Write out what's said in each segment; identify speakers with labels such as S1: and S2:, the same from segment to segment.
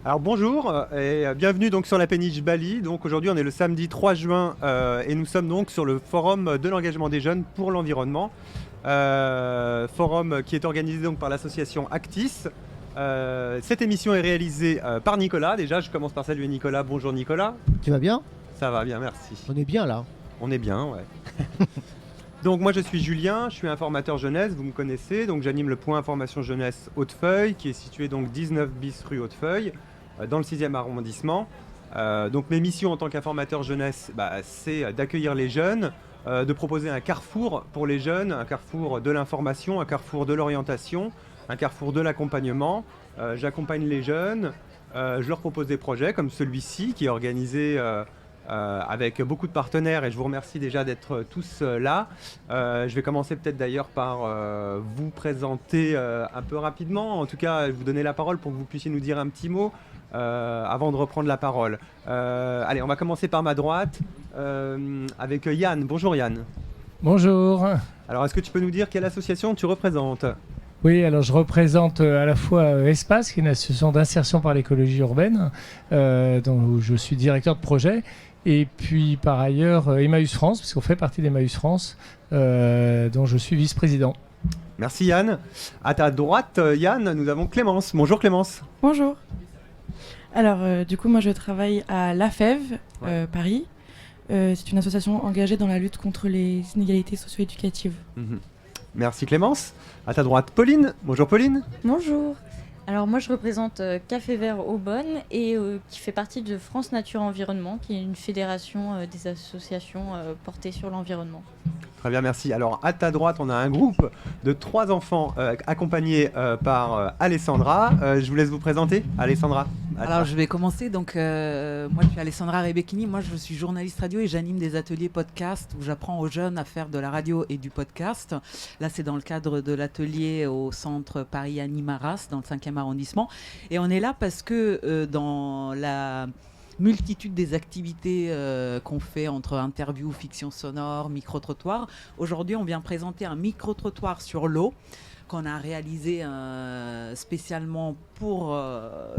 S1: Alors bonjour et bienvenue donc sur la péniche Bali. Donc aujourd'hui on est le samedi 3 juin et nous sommes donc sur le forum de l'engagement des jeunes pour l'environnement. Forum qui est organisé donc par l'association Actis. Cette émission est réalisée par Nicolas. Déjà je commence par saluer Nicolas. Bonjour Nicolas.
S2: Tu vas bien?
S1: Ça va bien, merci.
S2: On est bien là.
S1: On est bien, ouais. Donc moi je suis Julien, je suis informateur jeunesse, vous me connaissez. Donc j'anime le point information jeunesse Hautefeuille qui est situé donc 19 bis rue Hautefeuille dans le 6e arrondissement. Donc mes missions en tant qu'informateur jeunesse, c'est d'accueillir les jeunes, de proposer un carrefour pour les jeunes, un carrefour de l'information, un carrefour de l'orientation, un carrefour de l'accompagnement. J'accompagne les jeunes, je leur propose des projets comme celui-ci qui est organisé avec beaucoup de partenaires et je vous remercie déjà d'être tous là. Je vais commencer peut-être d'ailleurs par vous présenter un peu rapidement, en tout cas vous donner la parole pour que vous puissiez nous dire un petit mot avant de reprendre la parole. Allez, on va commencer par ma droite avec Yann. Bonjour Yann.
S3: Bonjour.
S1: Alors est-ce que tu peux nous dire quelle association tu représentes ?
S3: Oui, alors je représente à la fois Espace, qui est une association d'insertion par l'écologie urbaine, dont je suis directeur de projet, et puis par ailleurs Emmaüs France, parce qu'on fait partie d'Emmaüs France, dont je suis vice-président.
S1: Merci Yann. À ta droite, Yann, nous avons Clémence. Bonjour Clémence.
S4: Bonjour. Alors, du coup, moi je travaille à La Fève, Paris. C'est une association engagée dans la lutte contre les inégalités socio-éducatives.
S1: Merci Clémence. À ta droite, Pauline. Bonjour Pauline.
S5: Bonjour. Alors moi je représente Café Vert Aubonne et qui fait partie de France Nature Environnement, qui est une fédération des associations portées sur l'environnement.
S1: Très bien, merci. Alors à ta droite, on a un groupe de 3 enfants accompagnés par Alessandra. Je vous laisse vous présenter, Alessandra.
S6: Alors je vais commencer. Donc moi je suis Alessandra Rebecchini. Moi je suis journaliste radio et j'anime des ateliers podcast où j'apprends aux jeunes à faire de la radio et du podcast. Là c'est dans le cadre de l'atelier au centre Paris Animaras dans le 5e arrondissement. Et on est là parce que dans la multitude des activités qu'on fait entre interviews, fiction sonore, micro-trottoir. Aujourd'hui, on vient présenter un micro-trottoir sur l'eau qu'on a réalisé spécialement pour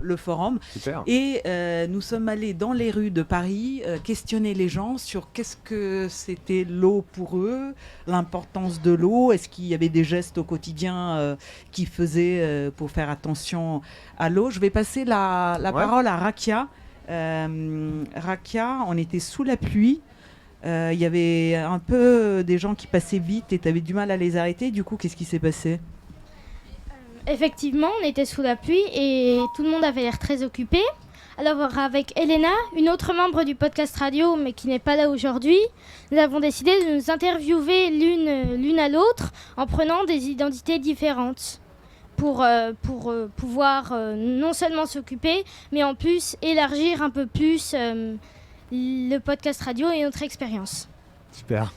S6: le forum.
S1: Super.
S6: Et nous sommes allés dans les rues de Paris questionner les gens sur qu'est-ce que c'était l'eau pour eux, l'importance de l'eau, est-ce qu'il y avait des gestes au quotidien qu'ils faisaient pour faire attention à l'eau. Je vais passer la parole à Rakia. Rakia, on était sous la pluie. Il y avait un peu des gens qui passaient vite et tu avais du mal à les arrêter. Du coup, qu'est-ce qui s'est passé ?
S7: Effectivement, on était sous la pluie et tout le monde avait l'air très occupé. Alors avec Elena, une autre membre du podcast radio mais qui n'est pas là aujourd'hui, nous avons décidé de nous interviewer l'une à l'autre en prenant des identités différentes pour pouvoir non seulement s'occuper mais en plus élargir un peu plus le podcast radio et notre expérience.
S1: Super.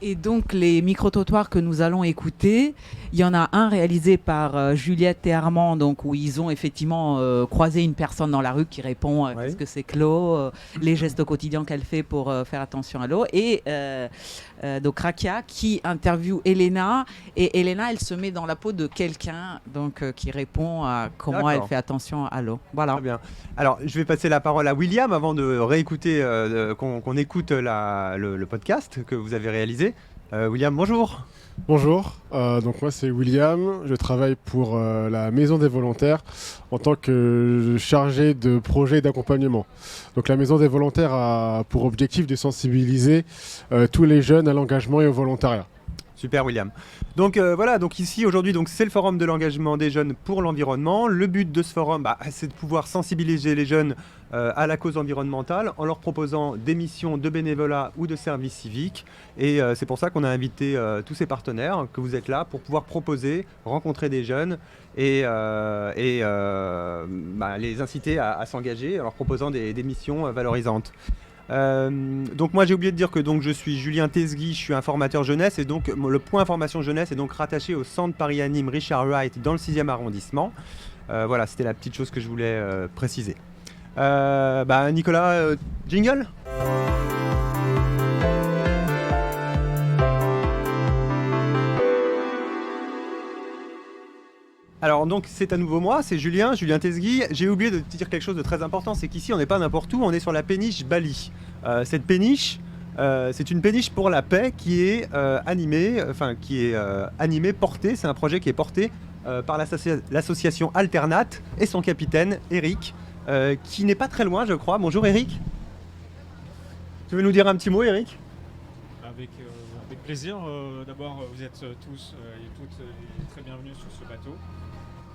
S6: Et donc les micro-trottoirs que nous allons écouter, il y en a un réalisé par Juliette et Armand, donc où ils ont effectivement croisé une personne dans la rue qui répond qu'est-ce que c'est que l'eau, les gestes au quotidien qu'elle fait pour faire attention à l'eau. Et donc Rakia qui interviewe Elena, et Elena elle se met dans la peau de quelqu'un donc qui répond à comment elle fait attention à l'eau. Voilà.
S1: Très bien. Alors je vais passer la parole à William avant de réécouter, qu'on écoute le podcast que vous avez réalisé. William, bonjour.
S8: Bonjour, donc moi c'est William, je travaille pour la Maison des Volontaires en tant que chargé de projet d'accompagnement. Donc la Maison des Volontaires a pour objectif de sensibiliser tous les jeunes à l'engagement et au volontariat.
S1: Super William. Donc voilà, donc ici aujourd'hui c'est le forum de l'engagement des jeunes pour l'environnement. Le but de ce forum, c'est de pouvoir sensibiliser les jeunes à la cause environnementale en leur proposant des missions de bénévolat ou de service civique. Et c'est pour ça qu'on a invité tous ces partenaires, que vous êtes là pour pouvoir proposer, rencontrer des jeunes et les inciter à s'engager en leur proposant des missions valorisantes. Donc moi j'ai oublié de dire que donc je suis Julien Tesgui, je suis informateur jeunesse et donc le point information jeunesse est donc rattaché au centre Paris Anime Richard Wright dans le 6e arrondissement. Voilà, c'était la petite chose que je voulais préciser. Nicolas, jingle ? Alors Alors donc c'est à nouveau moi, c'est Julien Tesgui. J'ai oublié de te dire quelque chose de très important, c'est qu'ici on n'est pas n'importe où, on est sur la péniche Bali. Cette péniche, c'est une péniche pour la paix qui est animée, portée, c'est un projet qui est porté par l'association Alternate et son capitaine Eric, qui n'est pas très loin je crois. Bonjour Eric. Tu veux nous dire un petit mot Eric ?
S2: Avec plaisir. D'abord, vous êtes tous et toutes très bienvenus sur ce bateau.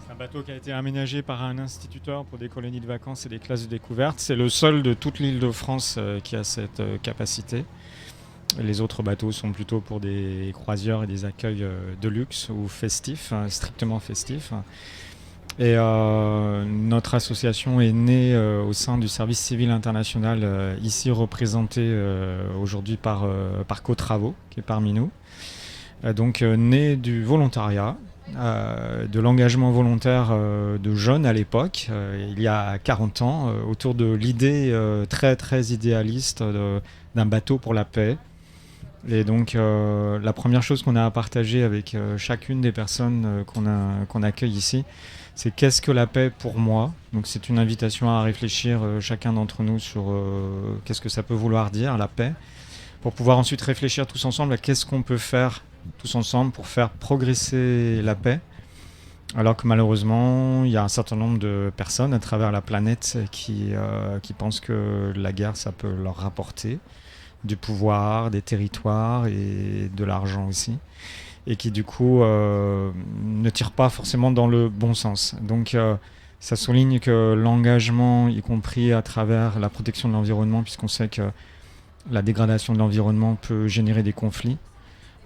S2: C'est un bateau qui a été aménagé par un instituteur pour des colonies de vacances et des classes de découverte. C'est le seul de toute l'île de France qui a cette capacité. Les autres bateaux sont plutôt pour des croisières et des accueils de luxe ou festifs, strictement festifs. Et notre association est née au sein du service civil international, ici représenté aujourd'hui par Co-Travaux, qui est parmi nous. Donc né du volontariat, de l'engagement volontaire de jeunes à l'époque, il y a 40 ans, autour de l'idée très très idéaliste d'un bateau pour la paix. Et donc la première chose qu'on a à partager avec chacune des personnes qu'on accueille ici, c'est qu'est-ce que la paix pour moi. Donc c'est une invitation à réfléchir chacun d'entre nous sur qu'est-ce que ça peut vouloir dire la paix, pour pouvoir ensuite réfléchir tous ensemble à qu'est-ce qu'on peut faire tous ensemble pour faire progresser la paix. Alors que malheureusement, il y a un certain nombre de personnes à travers la planète qui pensent que la guerre, ça peut leur rapporter du pouvoir, des territoires et de l'argent aussi. Et qui du coup ne tirent pas forcément dans le bon sens. Donc ça souligne que l'engagement, y compris à travers la protection de l'environnement, puisqu'on sait que la dégradation de l'environnement peut générer des conflits,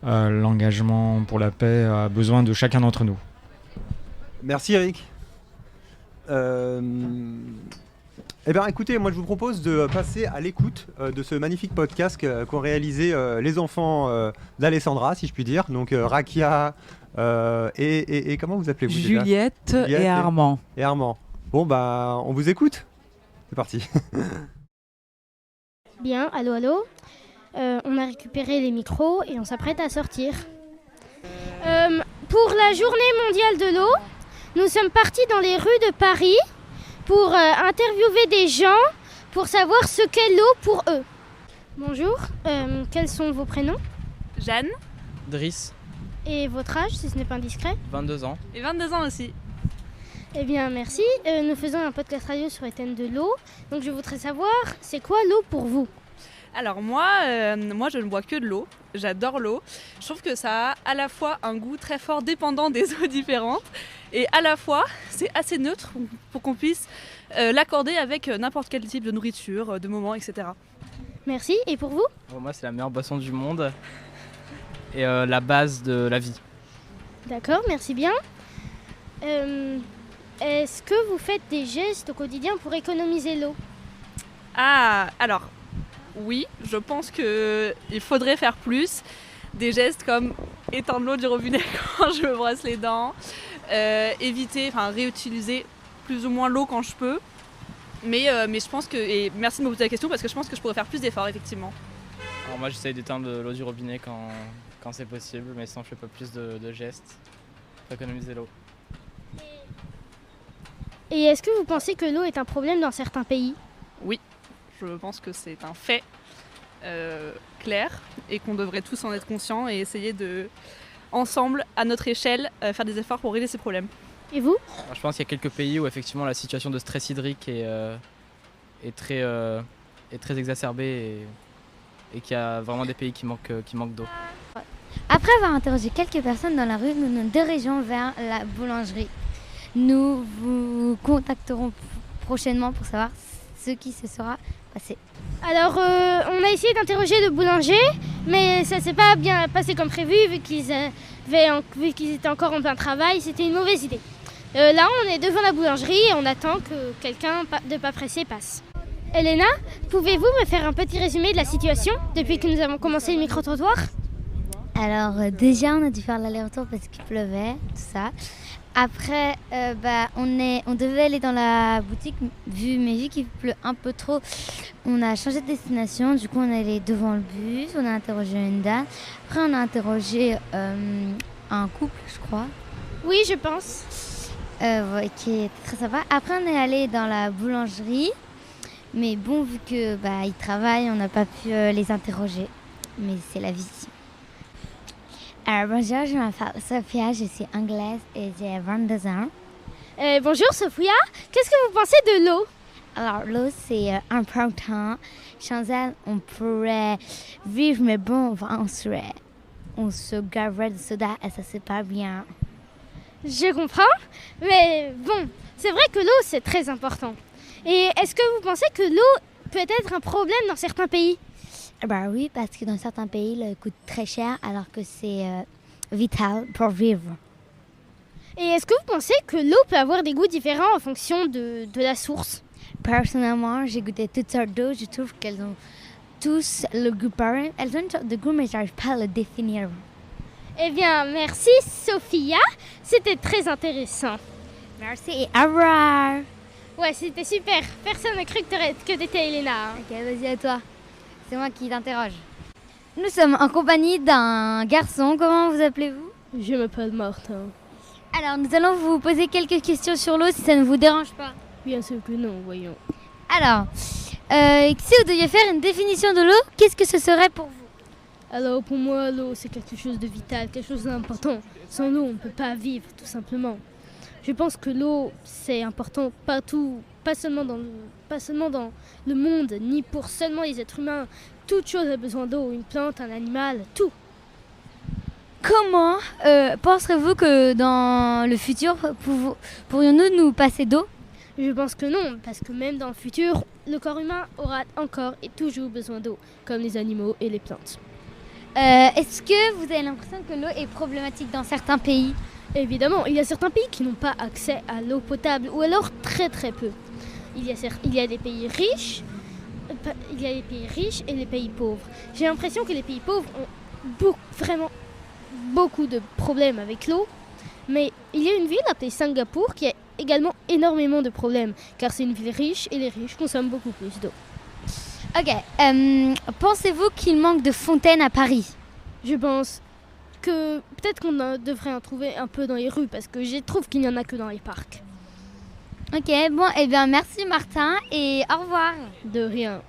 S2: l'engagement pour la paix a besoin de chacun d'entre nous.
S1: Merci Eric. Eh bien écoutez, moi je vous propose de passer à l'écoute de ce magnifique podcast qu'ont réalisé les enfants d'Alessandra, si je puis dire. Donc Rakia et comment vous appelez-vous déjà ?
S6: Juliette et Armand.
S1: Et Armand. Bon bah on vous écoute. C'est parti.
S7: Bien, allô. On a récupéré les micros et on s'apprête à sortir. Pour la journée mondiale de l'eau, nous sommes partis dans les rues de Paris pour interviewer des gens pour savoir ce qu'est l'eau pour eux. Bonjour, quels sont vos prénoms ?
S9: Jeanne.
S10: Driss.
S7: Et votre âge, si ce n'est pas indiscret ?
S10: 22 ans.
S9: Et 22 ans aussi.
S7: Eh bien, merci. Nous faisons un podcast radio sur les thèmes de l'eau. Donc je voudrais savoir, c'est quoi l'eau pour vous ?
S9: Alors moi, je ne bois que de l'eau. J'adore l'eau. Je trouve que ça a à la fois un goût très fort dépendant des eaux différentes et à la fois c'est assez neutre pour qu'on puisse l'accorder avec n'importe quel type de nourriture, de moment, etc.
S7: Merci. Et pour vous ?
S10: Pour moi, c'est la meilleure boisson du monde et la base de la vie.
S7: D'accord, merci bien. Est-ce que vous faites des gestes au quotidien pour économiser l'eau ?
S9: Ah, alors oui, je pense qu'il faudrait faire plus. Des gestes comme éteindre l'eau du robinet quand je me brosse les dents, réutiliser plus ou moins l'eau quand je peux. Mais je pense que, et merci de me poser la question parce que je pense que je pourrais faire plus d'efforts effectivement.
S10: Alors moi j'essaye d'éteindre l'eau du robinet quand c'est possible, mais sinon je fais pas plus de gestes pour économiser l'eau.
S7: Et est-ce que vous pensez que l'eau est un problème dans certains pays ?
S9: Oui, je pense que c'est un fait clair et qu'on devrait tous en être conscients et essayer de, ensemble, à notre échelle, faire des efforts pour régler ces problèmes.
S7: Et vous ?
S10: Alors, je pense qu'il y a quelques pays où effectivement la situation de stress hydrique est très exacerbée et qu'il y a vraiment des pays qui manquent d'eau.
S11: Après avoir interrogé quelques personnes dans la rue, nous nous dirigeons vers la boulangerie. Nous vous contacterons prochainement pour savoir ce qui se sera passé.
S7: Alors, on a essayé d'interroger le boulanger, mais ça s'est pas bien passé comme prévu, vu qu'ils étaient encore en plein travail. C'était une mauvaise idée. Là, on est devant la boulangerie et on attend que quelqu'un de pas pressé passe. Elena, pouvez-vous me faire un petit résumé de la situation depuis que nous avons commencé le micro-trottoir ?
S11: Alors, déjà, on a dû faire l'aller-retour parce qu'il pleuvait, tout ça. Après, on devait aller dans la boutique, mais vu qu'il pleut un peu trop, on a changé de destination. Du coup, on est allé devant le bus, on a interrogé une dame. Après, on a interrogé un couple, je crois.
S7: Oui, je pense.
S11: qui est très sympa. Après, on est allé dans la boulangerie. Mais bon, vu que ils travaillent, on n'a pas pu les interroger. Mais c'est la vie. Alors bonjour, je m'appelle Sophia, je suis anglaise et j'ai 22 ans.
S7: Bonjour Sophia, qu'est-ce que vous pensez de l'eau?
S11: Alors l'eau c'est important. Sans elle, on pourrait vivre, mais bon, on se gaverait de soda et ça c'est pas bien.
S7: Je comprends, mais bon, c'est vrai que l'eau c'est très important. Et est-ce que vous pensez que l'eau peut être un problème dans certains pays?
S11: Oui, parce que dans certains pays, l'eau coûte très cher alors que c'est vital pour vivre.
S7: Et est-ce que vous pensez que l'eau peut avoir des goûts différents en fonction de la source?
S11: Personnellement, j'ai goûté toutes sortes d'eau. Je trouve qu'elles ont tous le goût pareil. Elles ont une sorte de goût, mais je n'arrive pas à le définir.
S7: Eh bien, merci Sophia. C'était très intéressant.
S11: Merci et au revoir.
S7: Ouais, c'était super. Personne n'a cru que t'étais Elena.
S11: Ok, vas-y à toi. C'est moi qui t'interroge. Nous sommes en compagnie d'un garçon. Comment vous appelez-vous?
S12: Je m'appelle Martin.
S11: Alors, nous allons vous poser quelques questions sur l'eau si ça ne vous dérange pas.
S12: Bien sûr que non, voyons.
S11: Alors, si vous deviez faire une définition de l'eau, qu'est-ce que ce serait pour vous?
S12: Alors, pour moi, l'eau, c'est quelque chose de vital, quelque chose d'important. Sans l'eau, on ne peut pas vivre, tout simplement. Je pense que l'eau, c'est important partout, pas seulement dans le monde, ni pour seulement les êtres humains. Toute chose a besoin d'eau, une plante, un animal, tout.
S11: Comment penserez-vous que dans le futur, pourrions-nous nous passer d'eau?
S12: Je pense que non, parce que même dans le futur, le corps humain aura encore et toujours besoin d'eau, comme les animaux et les plantes.
S11: Est-ce que vous avez l'impression que l'eau est problématique dans certains pays?
S12: Évidemment, il y a certains pays qui n'ont pas accès à l'eau potable, ou alors très très peu. Il y a des pays riches, et les pays pauvres. J'ai l'impression que les pays pauvres ont vraiment beaucoup de problèmes avec l'eau, mais il y a une ville appelée Singapour qui a également énormément de problèmes, car c'est une ville riche et les riches consomment beaucoup plus d'eau.
S11: Ok, pensez-vous qu'il manque de fontaines à Paris?
S12: Je pense que peut-être qu'on devrait en trouver un peu dans les rues, parce que je trouve qu'il n'y en a que dans les parcs.
S11: Ok, bon, eh bien merci Martin et au revoir.
S12: De rien.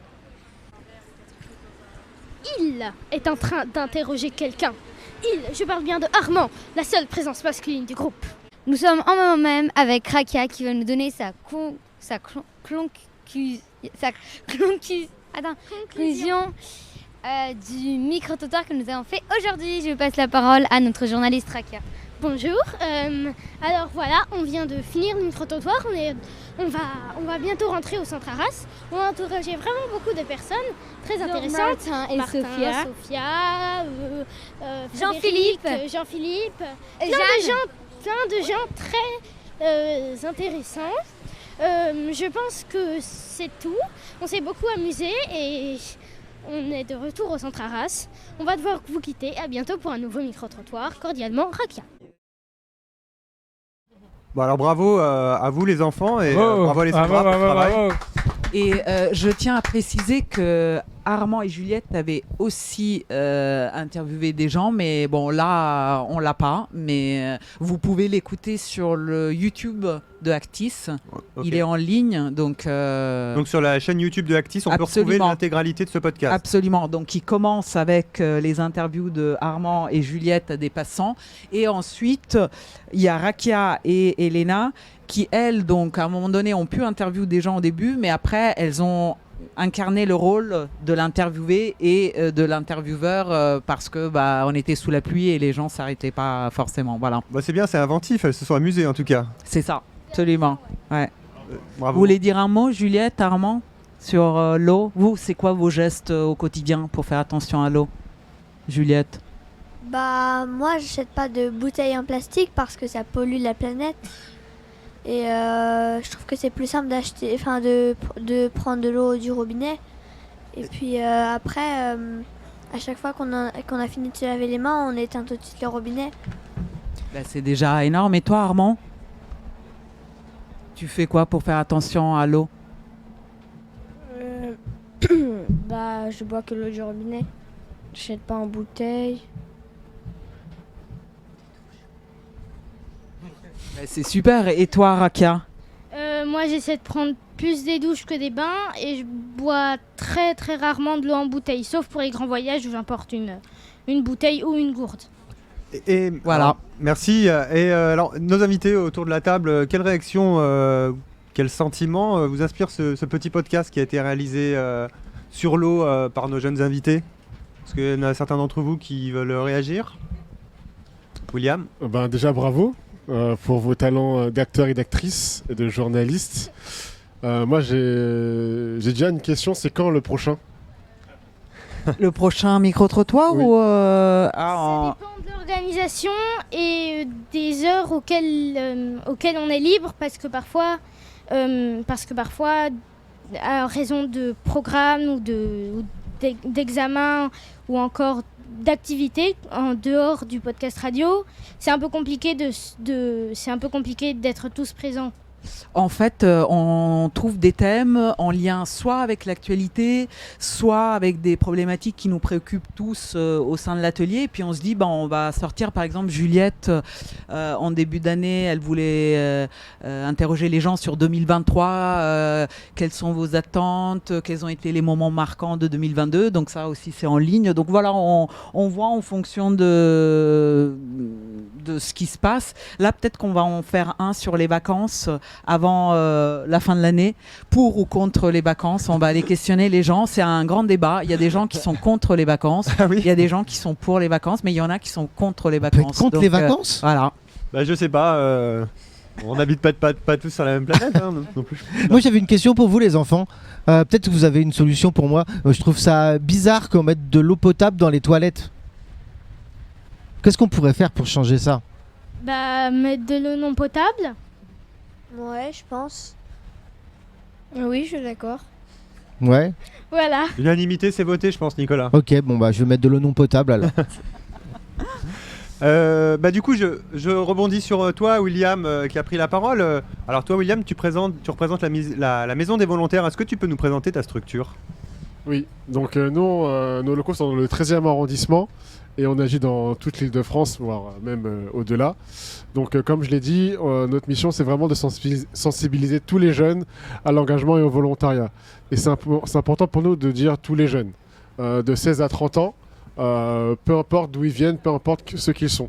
S7: Il est en train d'interroger quelqu'un. Je parle bien de Armand, la seule présence masculine du groupe.
S11: Nous sommes en moment même avec Rakia qui va nous donner sa conclusion du micro-trottoir que nous avons fait aujourd'hui. Je passe la parole à notre journaliste Rakia.
S7: Bonjour, alors voilà, on vient de finir le micro-trottoir, on va bientôt rentrer au centre Arras. On a interrogé vraiment beaucoup de personnes très intéressantes.
S11: Martin,
S7: Sophia,
S11: Jean-Philippe,
S7: plein de gens très intéressants. Je pense que c'est tout. On s'est beaucoup amusé et on est de retour au centre Arras. On va devoir vous quitter. À bientôt pour un nouveau micro-trottoir. Cordialement, Rakia.
S1: Bon alors bravo à vous les enfants et bravo à les pour le travail.
S6: Et je tiens à préciser que Armand et Juliette avaient aussi interviewé des gens, mais bon là on l'a pas, mais vous pouvez l'écouter sur le YouTube de Actis. Okay. Il est en ligne, donc
S1: sur la chaîne YouTube de Actis, on peut retrouver l'intégralité de ce podcast.
S6: Absolument. Donc il commence avec les interviews de Armand et Juliette des passants, et ensuite il y a Rakia et Elena qui, elles, donc, à un moment donné, ont pu interviewer des gens au début, mais après, elles ont incarné le rôle de l'interviewé et de l'intervieweur parce que on était sous la pluie et les gens s'arrêtaient pas forcément. Voilà.
S1: C'est bien, c'est inventif, elles se sont amusées en tout cas.
S6: C'est ça, absolument. Ouais.
S1: Bravo.
S6: Vous voulez dire un mot, Juliette, Armand, sur l'eau? Vous, c'est quoi vos gestes au quotidien pour faire attention à l'eau, Juliette?
S13: Moi, j'achète pas de bouteilles en plastique parce que ça pollue la planète. Et je trouve que c'est plus simple de prendre de l'eau du robinet. Et puis après, à chaque fois qu'on a fini de se laver les mains, on éteint tout de suite le robinet.
S6: C'est déjà énorme. Et toi, Armand, tu fais quoi pour faire attention à l'eau?
S13: Je bois que l'eau du robinet. J'achète pas en bouteille.
S6: C'est super. Et toi, Rakia?
S12: Moi, j'essaie de prendre plus des douches que des bains et je bois très très rarement de l'eau en bouteille, sauf pour les grands voyages où j'importe une bouteille ou une gourde.
S1: Et
S6: voilà.
S1: Alors, merci. Et alors, nos invités autour de la table, quelle réaction, quel sentiment vous inspire ce petit podcast qui a été réalisé sur l'eau par nos jeunes invités? Est-ce qu'il y en a certains d'entre vous qui veulent réagir? William?
S8: Déjà, bravo pour vos talents d'acteur et d'actrice et de journaliste. Moi, j'ai déjà une question, c'est quand le prochain?
S6: Le prochain micro-trottoir
S8: Oui.
S6: ou
S12: Ça dépend de l'organisation et des heures auxquelles on est libre parce que parfois, à raison de programmes ou d'examens ou encore d'activités en dehors du podcast radio, c'est un peu compliqué d'être tous présents.
S6: En fait, on trouve des thèmes en lien soit avec l'actualité, soit avec des problématiques qui nous préoccupent tous au sein de l'atelier. Et puis on se dit, on va sortir par exemple Juliette, en début d'année, elle voulait interroger les gens sur 2023, quelles sont vos attentes, quels ont été les moments marquants de 2022. Donc ça aussi c'est en ligne. Donc voilà, on voit en fonction de ce qui se passe. Là peut-être qu'on va en faire un sur les vacances avant la fin de l'année, pour ou contre les vacances. On va aller questionner les gens. C'est un grand débat. Il y a des gens qui sont contre les vacances. Il y a des gens qui sont pour les vacances, mais il y en a qui sont contre les vacances.
S14: Contre les vacances
S6: voilà.
S1: Je sais pas. On n'habite pas tous sur la même planète non plus.
S14: Moi j'avais une question pour vous les enfants. Peut-être que vous avez une solution pour moi. Je trouve ça bizarre qu'on mette de l'eau potable dans les toilettes. Qu'est-ce qu'on pourrait faire pour changer ça?
S12: Mettre de l'eau non potable.
S13: Ouais, je pense. Oui, je suis d'accord.
S14: Ouais.
S12: Voilà.
S1: L'unanimité, c'est voté, je pense, Nicolas.
S14: Ok, je vais mettre de l'eau non potable alors.
S1: Du coup, je rebondis sur toi, William, qui a pris la parole. Alors toi, William, tu représentes la Maison des Volontaires. Est-ce que tu peux nous présenter ta structure?
S8: Oui, donc nous, nos locaux sont dans le 13e arrondissement et on agit dans toute l'Île-de-France, voire même au-delà. Donc comme je l'ai dit, notre mission c'est vraiment de sensibiliser tous les jeunes à l'engagement et au volontariat. Et c'est important pour nous de dire tous les jeunes, de 16 à 30 ans, peu importe d'où ils viennent, peu importe ce qu'ils sont.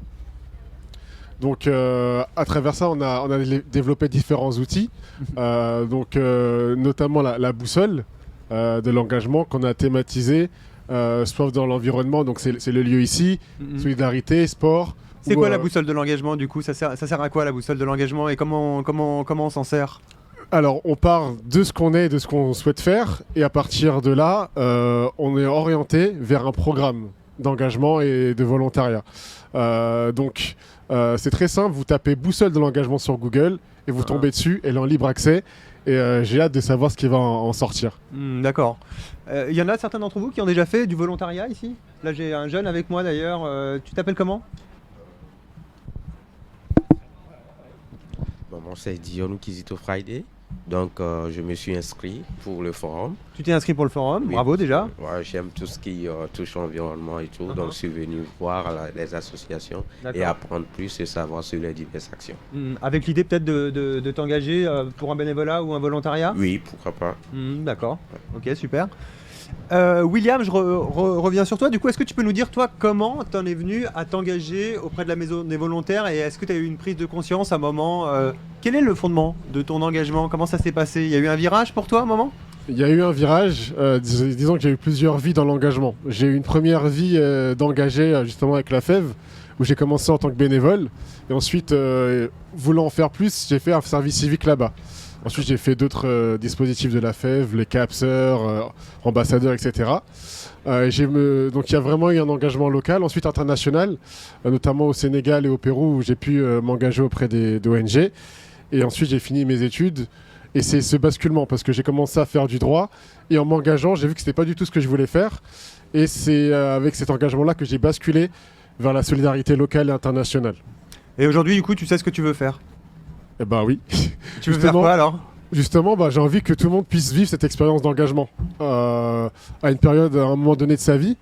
S8: Donc à travers ça, on a développé différents outils, notamment la boussole de l'engagement qu'on a thématisé, soit dans l'environnement, donc c'est le lieu ici, solidarité, sport.
S1: C'est quoi la boussole de l'engagement du coup? Ça sert à quoi la boussole de l'engagement et comment on s'en sert?
S8: Alors on part de ce qu'on est, de ce qu'on souhaite faire et à partir de là, on est orienté vers un programme d'engagement et de volontariat. C'est très simple, vous tapez boussole de l'engagement sur Google et vous tombez dessus, elle est en libre accès et j'ai hâte de savoir ce qui va en sortir.
S1: D'accord. Il y en a certains d'entre vous qui ont déjà fait du volontariat ici? Là j'ai un jeune avec moi d'ailleurs, tu t'appelles comment?
S15: Moi c'est Dion Kizito Friday, donc je me suis inscrit pour le forum.
S1: Tu t'es inscrit pour le forum, oui. Bravo déjà.
S15: Ouais, j'aime tout ce qui touche l'environnement et tout, donc je suis venu voir les associations et apprendre plus et savoir sur les diverses actions.
S1: Avec l'idée peut-être de t'engager pour un bénévolat ou un volontariat?
S15: Oui, pourquoi pas.
S1: D'accord, ok, super. William, je reviens sur toi. Du coup, est-ce que tu peux nous dire, toi, comment t'en es venu à t'engager auprès de la Maison des Volontaires et est-ce que tu as eu une prise de conscience à un moment? Quel est le fondement de ton engagement? Comment ça s'est passé? Il y a eu un virage pour toi à un moment?
S8: Il y a eu un virage, disons que j'ai eu plusieurs vies dans l'engagement. J'ai eu une première vie d'engagé justement avec la FEV, où j'ai commencé en tant que bénévole. Et ensuite, voulant en faire plus, j'ai fait un service civique là-bas. Ensuite, j'ai fait d'autres dispositifs de la FEV, les CAPSeurs, ambassadeurs, etc. Donc il y a vraiment eu un engagement local, ensuite international, notamment au Sénégal et au Pérou, où j'ai pu m'engager auprès d'ONG. Et ensuite, j'ai fini mes études. Et c'est ce basculement, parce que j'ai commencé à faire du droit. Et en m'engageant, j'ai vu que ce n'était pas du tout ce que je voulais faire. Et c'est avec cet engagement-là que j'ai basculé vers la solidarité locale et internationale.
S1: Et aujourd'hui, du coup, tu sais ce que tu veux faire?
S8: Eh ben oui.
S1: Tu veux faire quoi alors?
S8: Justement, j'ai envie que tout le monde puisse vivre cette expérience d'engagement à une période, à un moment donné de sa vie.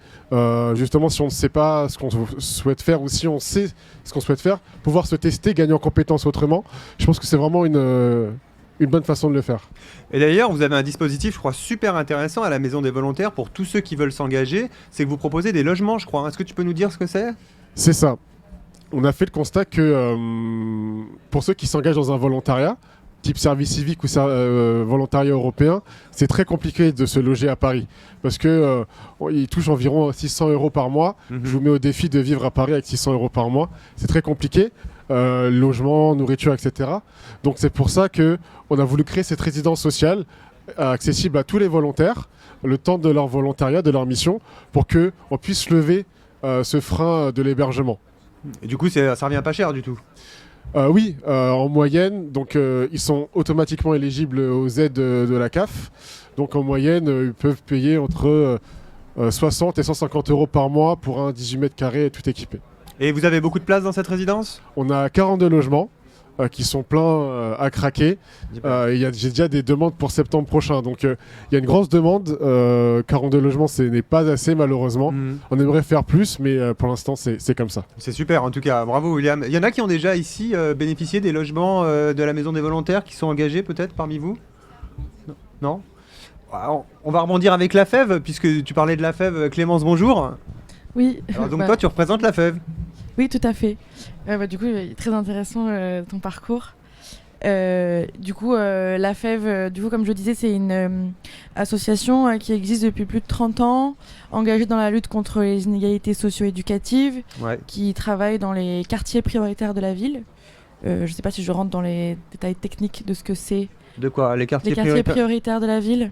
S8: Justement, si on ne sait pas ce qu'on souhaite faire ou si on sait ce qu'on souhaite faire, pouvoir se tester, gagner en compétences autrement, je pense que c'est vraiment une bonne façon de le faire.
S1: Et d'ailleurs, vous avez un dispositif, je crois, super intéressant à la Maison des Volontaires pour tous ceux qui veulent s'engager. C'est que vous proposez des logements, je crois. Est-ce que tu peux nous dire ce que c'est ?
S8: C'est ça. On a fait le constat que pour ceux qui s'engagent dans un volontariat, type service civique ou volontariat européen, c'est très compliqué de se loger à Paris parce que ils touchent environ 600 € par mois. Je vous mets au défi de vivre à Paris avec 600 € par mois. C'est très compliqué. Logement, nourriture, etc. Donc c'est pour ça qu'on a voulu créer cette résidence sociale accessible à tous les volontaires, le temps de leur volontariat, de leur mission, pour qu'on puisse lever ce frein de l'hébergement.
S1: Et du coup, ça revient pas cher du tout.
S8: Oui, en moyenne, donc ils sont automatiquement éligibles aux aides de la CAF. Donc en moyenne, ils peuvent payer entre 60 et 150 € par mois pour un 18 mètres carrés tout équipé.
S1: Et vous avez beaucoup de place dans cette résidence ?
S8: On a 42 logements qui sont pleins à craquer. J'ai déjà des demandes pour septembre prochain. Donc il y a une grosse demande. 42 logements, ce n'est pas assez malheureusement. On aimerait faire plus, mais pour l'instant, c'est comme ça.
S1: C'est super en tout cas. Bravo William. Il y en a qui ont déjà ici bénéficié des logements de la Maison des Volontaires, qui sont engagés peut-être parmi vous ? Non ? Alors, on va rebondir avec la FEV, puisque tu parlais de la FEV. Clémence, bonjour.
S4: Oui.
S1: Alors, donc toi, tu représentes la FEV.
S4: Oui, tout à fait. Du coup, très intéressant ton parcours. Du coup, la FEV, comme je le disais, c'est une association qui existe depuis plus de 30 ans, engagée dans la lutte contre les inégalités socio-éducatives, qui travaille dans les quartiers prioritaires de la ville. Je ne sais pas si je rentre dans les détails techniques de ce que c'est.
S1: De quoi ? Les quartiers
S4: prioritaires de la ville.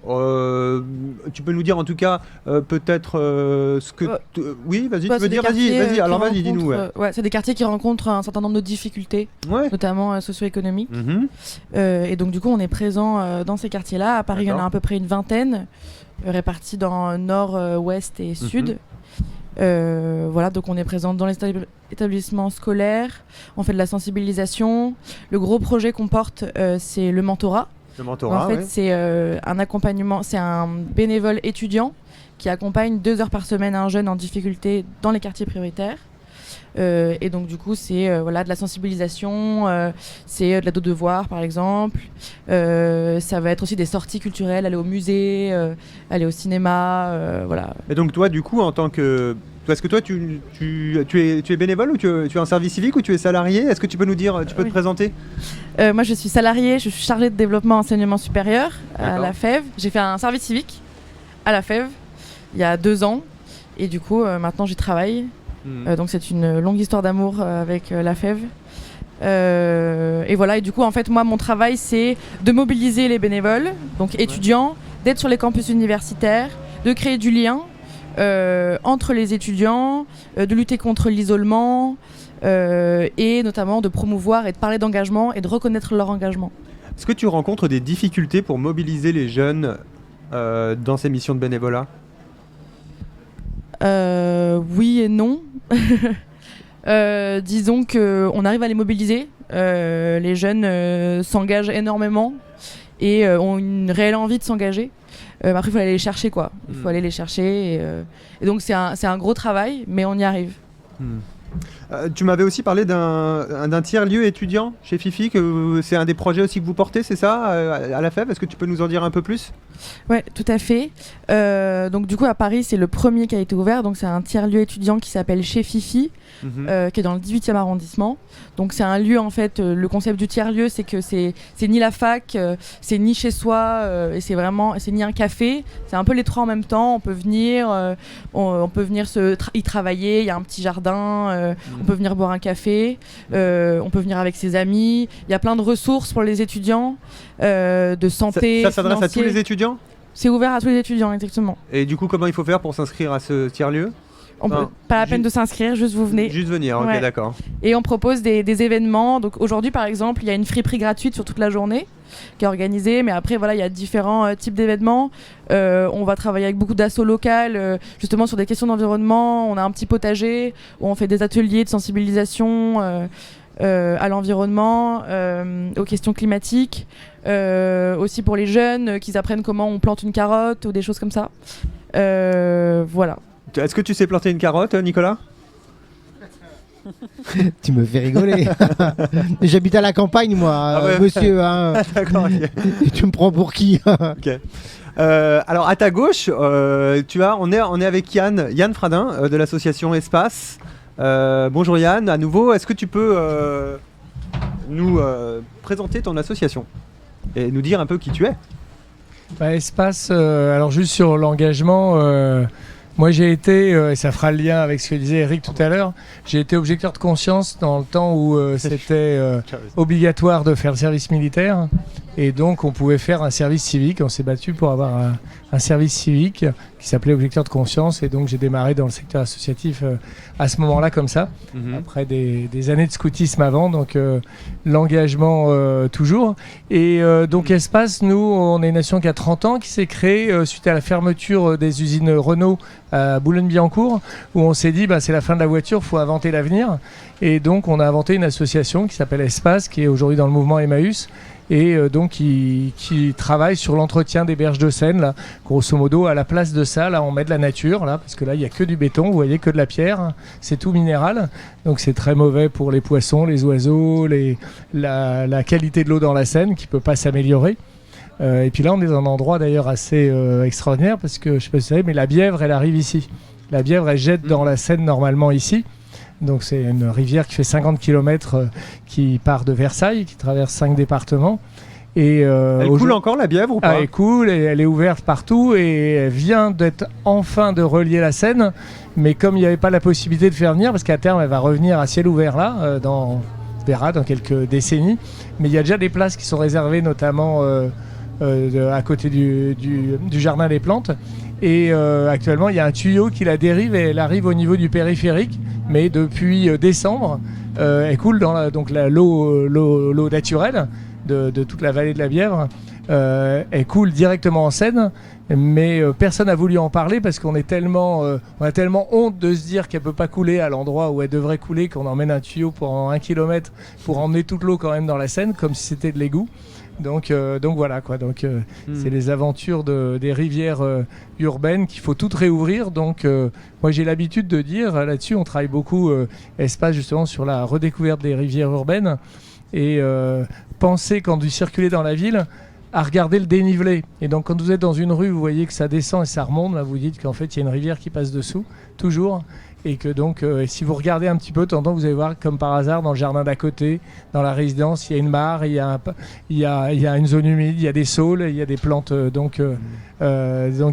S1: Tu peux nous dire en tout cas peut-être ce que... Oui, vas-y, tu veux dire ? Vas-y, alors vas-y, dis-nous.
S4: C'est des quartiers qui rencontrent un certain nombre de difficultés, notamment socio-économiques. Et donc du coup, on est présent dans ces quartiers-là. À Paris, il y en a à peu près une vingtaine, répartis dans nord, ouest et sud. Donc on est présent dans les établissements scolaires, on fait de la sensibilisation. Le gros projet qu'on porte, c'est le mentorat.
S1: Le mentorat,
S4: en fait, c'est un accompagnement, c'est un bénévole étudiant qui accompagne 2 heures par semaine un jeune en difficulté dans les quartiers prioritaires. Et donc du coup, c'est de la sensibilisation, c'est de la devoir par exemple. Ça va être aussi des sorties culturelles, aller au musée, aller au cinéma, voilà.
S1: Et donc toi, du coup, en tant que... Est-ce que toi, tu es bénévole ou tu es en service civique ou tu es salarié ? Est-ce que tu peux nous dire, tu peux te présenter ?
S4: Moi, je suis salariée, je suis chargée de développement enseignement supérieur à la FEV. J'ai fait un service civique à la FEV il y a 2 ans. Et du coup, maintenant, j'y travaille. Donc c'est une longue histoire d'amour avec la FEV. Et voilà, et du coup, en fait, moi, mon travail, c'est de mobiliser les bénévoles, donc étudiants, d'être sur les campus universitaires, de créer du lien entre les étudiants, de lutter contre l'isolement et notamment de promouvoir et de parler d'engagement et de reconnaître leur engagement.
S1: Est-ce que tu rencontres des difficultés pour mobiliser les jeunes dans ces missions de bénévolat ?
S4: Oui et non. Disons qu'on arrive à les mobiliser. Les jeunes s'engagent énormément et ont une réelle envie de s'engager. Après, il faut aller les chercher, quoi. Il faut aller les chercher. Et donc, c'est un gros travail, mais on y arrive.
S1: Tu m'avais aussi parlé d'un tiers-lieu étudiant chez Fifi, que c'est un des projets aussi que vous portez, c'est ça, à la FEV ? Est-ce que tu peux nous en dire un peu plus ?
S4: Ouais, tout à fait. Donc du coup, à Paris, c'est le premier qui a été ouvert. Donc c'est un tiers-lieu étudiant qui s'appelle Chez Fifi, qui est dans le 18e arrondissement. Donc c'est un lieu, en fait, le concept du tiers-lieu, c'est que c'est ni la fac, c'est ni chez soi, et c'est ni un café. C'est un peu les trois en même temps. On peut venir, on peut venir y travailler. Il y a un petit jardin. On peut venir boire un café. On peut venir avec ses amis. Il y a plein de ressources pour les étudiants, de santé.
S1: Ça s'adresse à tous les étudiants ?
S4: C'est ouvert à tous les étudiants, exactement.
S1: Et du coup, comment il faut faire pour s'inscrire à ce tiers-lieu ?
S4: Pas la peine de s'inscrire, juste vous venez.
S1: Juste venir, ok, d'accord.
S4: Et on propose des événements. Donc aujourd'hui, par exemple, il y a une friperie gratuite sur toute la journée qui est organisée. Mais après, voilà, il y a différents types d'événements. On va travailler avec beaucoup d'assauts locales, justement sur des questions d'environnement. On a un petit potager où on fait des ateliers de sensibilisation. à l'environnement, aux questions climatiques, aussi pour les jeunes, qu'ils apprennent comment on plante une carotte ou des choses comme ça. Voilà.
S1: Est-ce que tu sais planter une carotte, Nicolas ?
S14: Tu me fais rigoler. J'habite à la campagne, moi, monsieur. Hein.
S1: D'accord. Okay.
S14: Tu me prends pour qui?
S1: Ok. Alors à ta gauche, on est avec Yann Fradin de l'association Espace. Bonjour Yann, à nouveau. Est-ce que tu peux nous présenter ton association et nous dire un peu qui tu es?
S3: Espace, alors juste sur l'engagement, moi j'ai été, et ça fera le lien avec ce que disait Eric tout à l'heure, j'ai été objecteur de conscience dans le temps où c'était obligatoire de faire le service militaire et donc on pouvait faire un service civique. On s'est battu pour avoir un service civique qui s'appelait objecteur de conscience et donc j'ai démarré dans le secteur associatif à ce moment-là comme ça, après des années de scoutisme avant, donc l'engagement toujours. Et donc Espace, nous on est une nation qui a 30 ans, qui s'est créée suite à la fermeture des usines Renault à Boulogne-Billancourt, où on s'est dit c'est la fin de la voiture, il faut inventer l'avenir. Et donc on a inventé une association qui s'appelle Espace, qui est aujourd'hui dans le mouvement Emmaüs, et donc qui travaille sur l'entretien des berges de Seine, là, grosso modo. À la place de ça, là on met de la nature, là, parce que là il n'y a que du béton, vous voyez, que de la pierre, c'est tout minéral, donc c'est très mauvais pour les poissons, les oiseaux, la qualité de l'eau dans la Seine qui ne peut pas s'améliorer. Et puis là on est dans un endroit d'ailleurs assez extraordinaire, parce que je ne sais pas si vous savez, mais la Bièvre elle arrive ici. La Bièvre elle jette dans la Seine normalement ici. Donc c'est une rivière qui fait 50 km qui part de Versailles, qui traverse 5 départements. Et
S1: elle coule encore, la Bièvre, ou pas?
S3: Elle coule, et elle est ouverte partout et elle vient d'être enfin de relier la Seine. Mais comme il n'y avait pas la possibilité de faire venir, parce qu'à terme elle va revenir à ciel ouvert là, on verra dans quelques décennies. Mais il y a déjà des places qui sont réservées, notamment à côté du jardin des plantes. Et actuellement il y a un tuyau qui la dérive et elle arrive au niveau du périphérique. Mais depuis décembre, elle coule dans l'eau naturelle de toute la vallée de la Bièvre. Elle coule directement en Seine, mais personne n'a voulu en parler parce qu'on a tellement honte de se dire qu'elle ne peut pas couler à l'endroit où elle devrait couler, qu'on emmène un tuyau pendant 1 km pour emmener toute l'eau quand même dans la Seine, comme si c'était de l'égout. Donc voilà quoi. C'est les aventures des rivières urbaines qu'il faut toutes réouvrir. Donc moi j'ai l'habitude de dire là-dessus, on travaille beaucoup Espace justement sur la redécouverte des rivières urbaines et penser quand vous circulez dans la ville à regarder le dénivelé. Et donc quand vous êtes dans une rue, vous voyez que ça descend et ça remonte, là, vous dites qu'en fait il y a une rivière qui passe dessous toujours. Et que donc, si vous regardez un petit peu, de temps en temps, vous allez voir, comme par hasard, dans le jardin d'à côté, dans la résidence, il y a une mare, il y a une zone humide, il y a des saules, il y a des plantes donc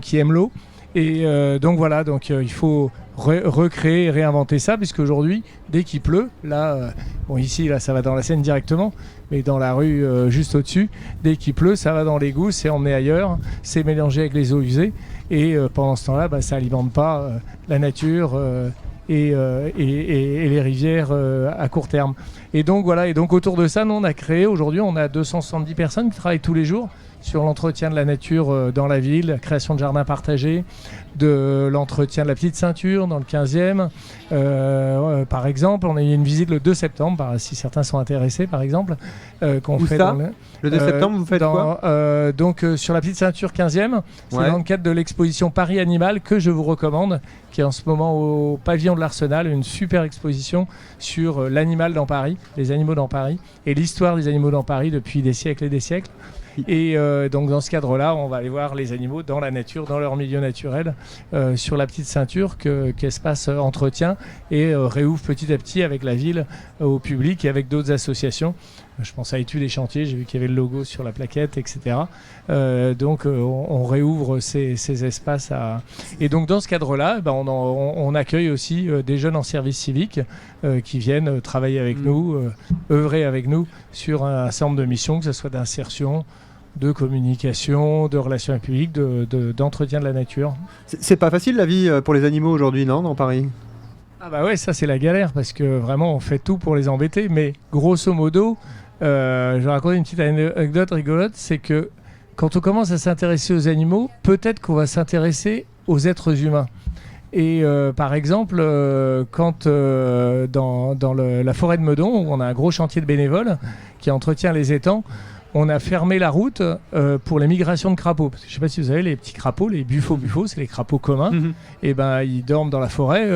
S3: qui aiment l'eau. Et donc voilà, il faut recréer et réinventer ça, puisque aujourd'hui, dès qu'il pleut, là, ici, là, ça va dans la Seine directement, mais dans la rue juste au-dessus, dès qu'il pleut, ça va dans l'égout, c'est emmené ailleurs, c'est mélangé avec les eaux usées. Et pendant ce temps-là, ça n'alimente pas la nature et les rivières à court terme. Et donc voilà, et donc autour de ça, nous on a créé, aujourd'hui on a 270 personnes qui travaillent tous les jours sur l'entretien de la nature dans la ville, la création de jardins partagés, de l'entretien de la petite ceinture dans le 15e. Par exemple, on a eu une visite le 2 septembre, si certains sont intéressés par exemple. Qu'on
S1: Où
S3: fait
S1: ça le 2 septembre, vous faites quoi
S3: sur la petite ceinture 15e, c'est dans le cadre de l'exposition Paris Animal que je vous recommande, qui est en ce moment au pavillon de l'Arsenal, une super exposition sur l'animal dans Paris, les animaux dans Paris, et l'histoire des animaux dans Paris depuis des siècles et des siècles. Et donc dans ce cadre-là, on va aller voir les animaux dans la nature, dans leur milieu naturel, sur la petite ceinture qu'Espace entretient et réouvre petit à petit avec la ville au public et avec d'autres associations. Je pense à Études et Chantiers, j'ai vu qu'il y avait le logo sur la plaquette, etc. On réouvre ces espaces. Et donc dans ce cadre-là, on accueille aussi des jeunes en service civique qui viennent travailler avec nous, œuvrer avec nous sur un certain nombre de missions, que ce soit d'insertion, de communication, de relations publiques, d'entretien de la nature.
S1: C'est pas facile la vie pour les animaux aujourd'hui, non, dans Paris?
S3: Ah bah ouais, ça c'est la galère, parce que vraiment on fait tout pour les embêter, mais grosso modo, je vais raconter une petite anecdote rigolote, c'est que quand on commence à s'intéresser aux animaux, peut-être qu'on va s'intéresser aux êtres humains. Et par exemple, quand dans la forêt de Meudon, où on a un gros chantier de bénévoles qui entretient les étangs, on a fermé la route pour les migrations de crapauds. Parce que, je ne sais pas si vous savez, les petits crapauds, les buffos, c'est les crapauds communs. Et ben, ils dorment dans la forêt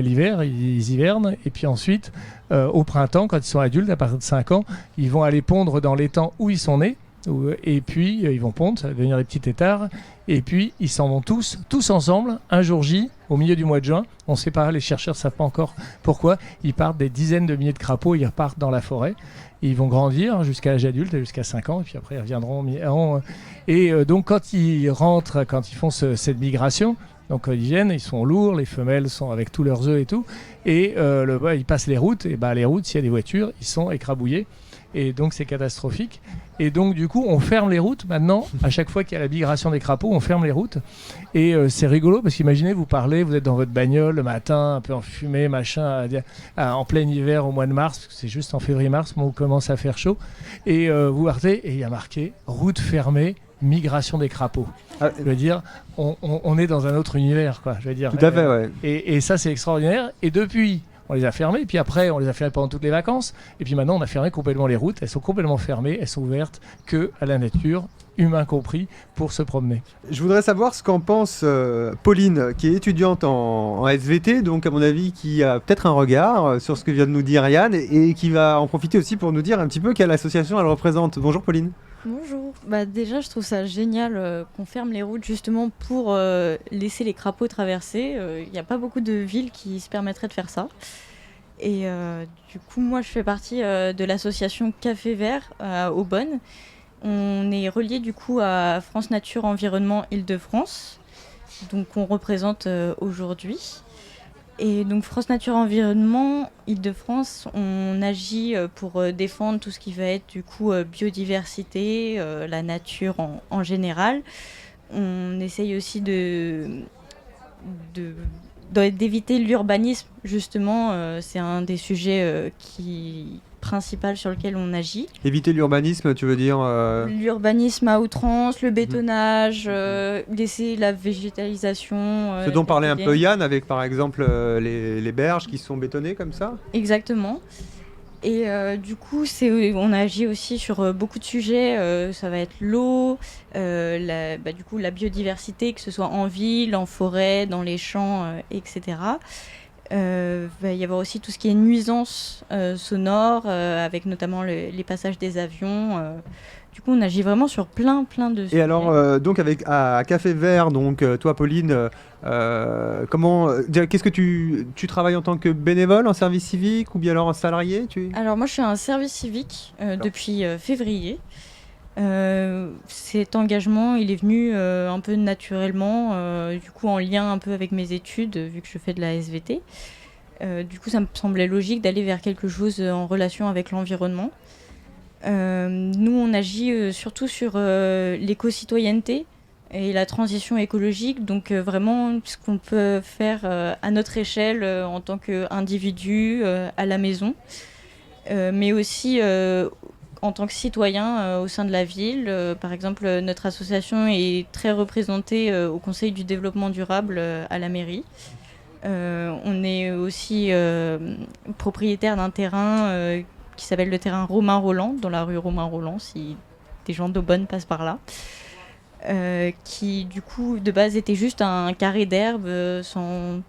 S3: l'hiver, ils hivernent. Et puis ensuite, au printemps, quand ils sont adultes, à partir de 5 ans, ils vont aller pondre dans l'étang où ils sont nés. Et puis, ils vont pondre, ça va devenir des petits têtards. Et puis, ils s'en vont tous ensemble, un jour J, au milieu du mois de juin. On ne sait pas, les chercheurs ne savent pas encore pourquoi. Ils partent des dizaines de milliers de crapauds, ils repartent dans la forêt. Ils vont grandir jusqu'à l'âge adulte, jusqu'à 5 ans, et puis après ils reviendront. Et donc quand ils rentrent, quand ils font cette migration, donc ils viennent, ils sont lourds, les femelles sont avec tous leurs œufs et tout, et ils passent les routes, et les routes, s'il y a des voitures, ils sont écrabouillés, et donc c'est catastrophique. Et donc du coup on ferme les routes maintenant, à chaque fois qu'il y a la migration des crapauds, on ferme les routes. Et c'est rigolo parce qu'imaginez, vous parlez, vous êtes dans votre bagnole le matin, un peu enfumé, machin, en plein hiver au mois de mars, parce que c'est juste en février-mars, où commence à faire chaud. Et vous partez et il y a marqué route fermée, migration des crapauds. Je veux dire, on est dans un autre univers, quoi. Je veux dire.
S1: Tout à fait, ouais.
S3: Et ça c'est extraordinaire. Et depuis, on les a fermés, puis après on les a fermés pendant toutes les vacances, et puis maintenant on a fermé complètement les routes, elles sont complètement fermées, elles sont ouvertes que à la nature, humain compris, pour se promener.
S1: Je voudrais savoir ce qu'en pense Pauline, qui est étudiante en SVT, donc à mon avis qui a peut-être un regard sur ce que vient de nous dire Yann, et qui va en profiter aussi pour nous dire un petit peu quelle association elle représente. Bonjour Pauline.
S5: Bonjour. Déjà, je trouve ça génial qu'on ferme les routes justement pour laisser les crapauds traverser. Il n'y a pas beaucoup de villes qui se permettraient de faire ça. Et du coup, moi, je fais partie de l'association Café Vert à Aubonne. On est relié du coup à France Nature Environnement Île-de-France. Donc, on représente aujourd'hui. Et donc France Nature Environnement Île-de-France, on agit pour défendre tout ce qui va être du coup biodiversité, la nature en général. On essaye aussi d'éviter l'urbanisme, justement, c'est un des sujets principal sur lequel on agit.
S1: Éviter l'urbanisme, tu veux dire
S5: L'urbanisme à outrance, le bétonnage, laisser la végétalisation.
S1: Ce dont parlait un peu Yann avec par exemple les berges qui sont bétonnées comme ça.
S5: Exactement. Et du coup, on agit aussi sur beaucoup de sujets. Ça va être l'eau, la biodiversité, que ce soit en ville, en forêt, dans les champs, etc. Va y avoir aussi tout ce qui est nuisance sonore, avec notamment les passages des avions. Du coup, on agit vraiment sur plein de sujets.
S1: Et alors, donc à Café Vert, donc toi, Pauline, qu'est-ce que tu travailles en tant que bénévole en service civique ou bien alors en salarié
S5: Alors moi, je suis en service civique depuis février. Cet engagement, il est venu un peu naturellement, du coup en lien un peu avec mes études, vu que je fais de la SVT. Du coup, ça me semblait logique d'aller vers quelque chose en relation avec l'environnement. Nous, on agit surtout sur l'éco-citoyenneté et la transition écologique, donc vraiment ce qu'on peut faire à notre échelle en tant qu'individu, à la maison, mais aussi en tant que citoyen au sein de la ville. Par exemple, notre association est très représentée au Conseil du développement durable à la mairie. On est aussi propriétaire d'un terrain qui s'appelle le terrain Romain Roland, dans la rue Romain Roland, si des gens d'Aubonne passent par là. Qui du coup de base était juste un carré d'herbe sans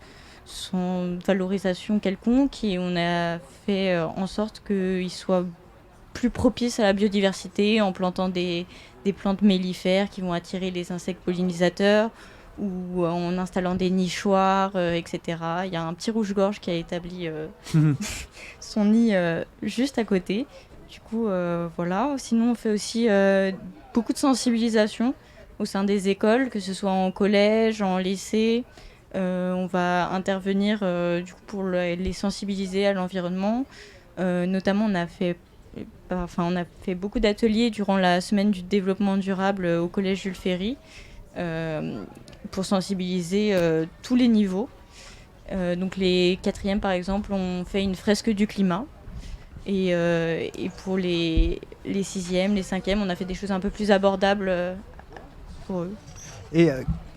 S5: valorisation quelconque, et on a fait en sorte qu'il soit plus propice à la biodiversité en plantant des plantes mellifères qui vont attirer les insectes pollinisateurs, ou en installant des nichoirs, etc. Il y a un petit rouge-gorge qui a établi son nid juste à côté. Du coup, voilà. Sinon, on fait aussi beaucoup de sensibilisation au sein des écoles, que ce soit en collège, en lycée. On va intervenir du coup, pour les sensibiliser à l'environnement. Notamment, on a fait beaucoup d'ateliers durant la semaine du développement durable au collège Jules Ferry, pour sensibiliser tous les niveaux. Donc les 4e, par exemple, ont fait une fresque du climat. Et pour les 6e, les 5e, on a fait des choses un peu plus abordables pour eux.
S1: Et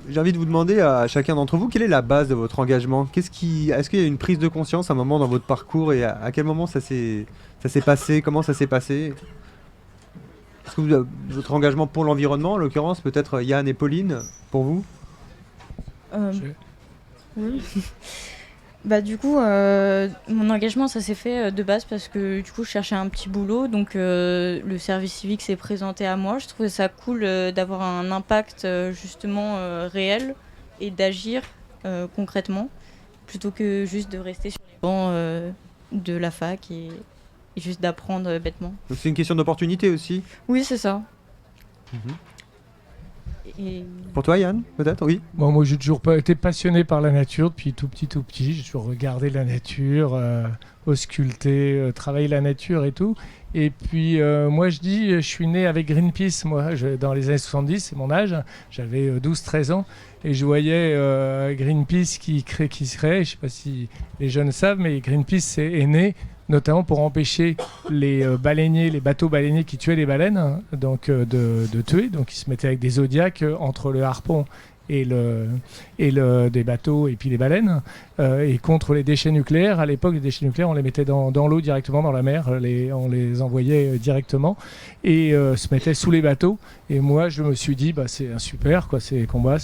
S1: j'ai envie de vous demander à chacun d'entre vous, quelle est la base de votre engagement? Est-ce qu'il y a une prise de conscience à un moment dans votre parcours et à quel moment ça s'est passé? Comment ça s'est passé? Est-ce que votre engagement pour l'environnement, en l'occurrence, peut-être Yann et Pauline, pour vous?
S5: Oui. Bah du coup, mon engagement, ça s'est fait de base parce que du coup, je cherchais un petit boulot, donc le service civique s'est présenté à moi. Je trouvais ça cool d'avoir un impact justement réel et d'agir concrètement, plutôt que juste de rester sur les bancs de la fac et juste d'apprendre bêtement.
S1: Donc c'est une question d'opportunité aussi?
S5: Oui, c'est ça.
S1: Mhm.
S5: Et...
S1: Pour toi, Yann, peut-être? Oui.
S3: Bon, moi, j'ai toujours pas été passionné par la nature depuis tout petit. J'ai toujours regardé la nature, ausculté, travaillé la nature et tout. Et puis, moi, je suis né avec Greenpeace. Moi, dans les années 70, c'est mon âge. J'avais 12-13 ans. Et je voyais Greenpeace qui se créait. Je ne sais pas si les jeunes savent, mais Greenpeace est né notamment pour empêcher les baleiniers, les bateaux baleiniers qui tuaient les baleines, hein, donc de tuer. Donc ils se mettaient avec des zodiacs entre le harpon et des bateaux et puis les baleines, et contre les déchets nucléaires. À l'époque, les déchets nucléaires, on les mettait dans l'eau directement, dans la mer, on les envoyait directement et se mettait sous les bateaux. Et moi, je me suis dit, bah, c'est super, quoi, ces combats,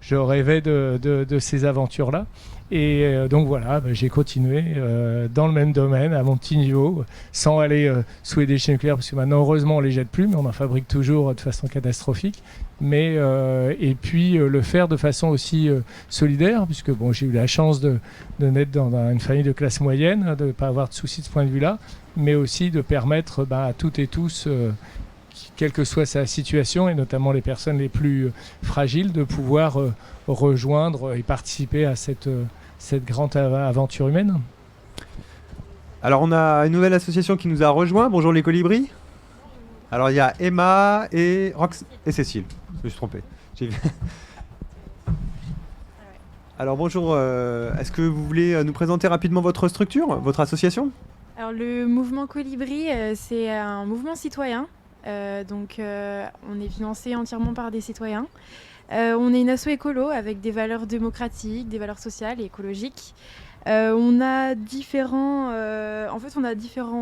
S3: je rêvais de ces aventures-là. Et donc voilà, bah, j'ai continué dans le même domaine, à mon petit niveau, sans aller sous les déchets nucléaires, parce que maintenant, heureusement, on les jette plus, mais on en fabrique toujours de façon catastrophique. Mais et puis le faire de façon aussi solidaire, puisque bon, j'ai eu la chance de naître dans une famille de classe moyenne, de ne pas avoir de soucis de ce point de vue-là, mais aussi de permettre à toutes et tous, quelle que soit sa situation, et notamment les personnes les plus fragiles, de pouvoir rejoindre et participer à cette grande aventure humaine.
S1: Alors on a une nouvelle association qui nous a rejoint. Bonjour les colibris. Alors il y a Emma et Rox et Cécile. Je me suis trompé. Alors bonjour, est-ce que vous voulez nous présenter rapidement votre structure, votre association?
S16: Alors le mouvement Colibri, c'est un mouvement citoyen. Donc on est financé entièrement par des citoyens. On est une asso écolo avec des valeurs démocratiques, des valeurs sociales et écologiques. On a différents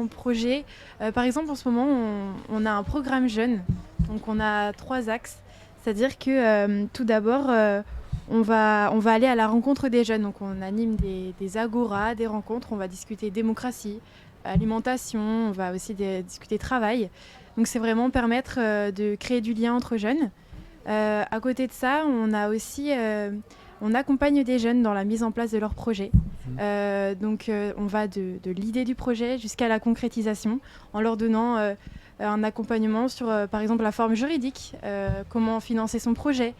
S16: projets. Par exemple, en ce moment, on a un programme jeune. Donc on a 3 axes. C'est-à-dire que tout d'abord, on va aller à la rencontre des jeunes. Donc on anime des agoras, des rencontres. On va discuter démocratie, alimentation. On va aussi discuter travail. Donc c'est vraiment permettre de créer du lien entre jeunes. À côté de ça, on accompagne des jeunes dans la mise en place de leurs projets. Donc on va de l'idée du projet jusqu'à la concrétisation en leur donnant un accompagnement sur par exemple la forme juridique, comment financer son projet,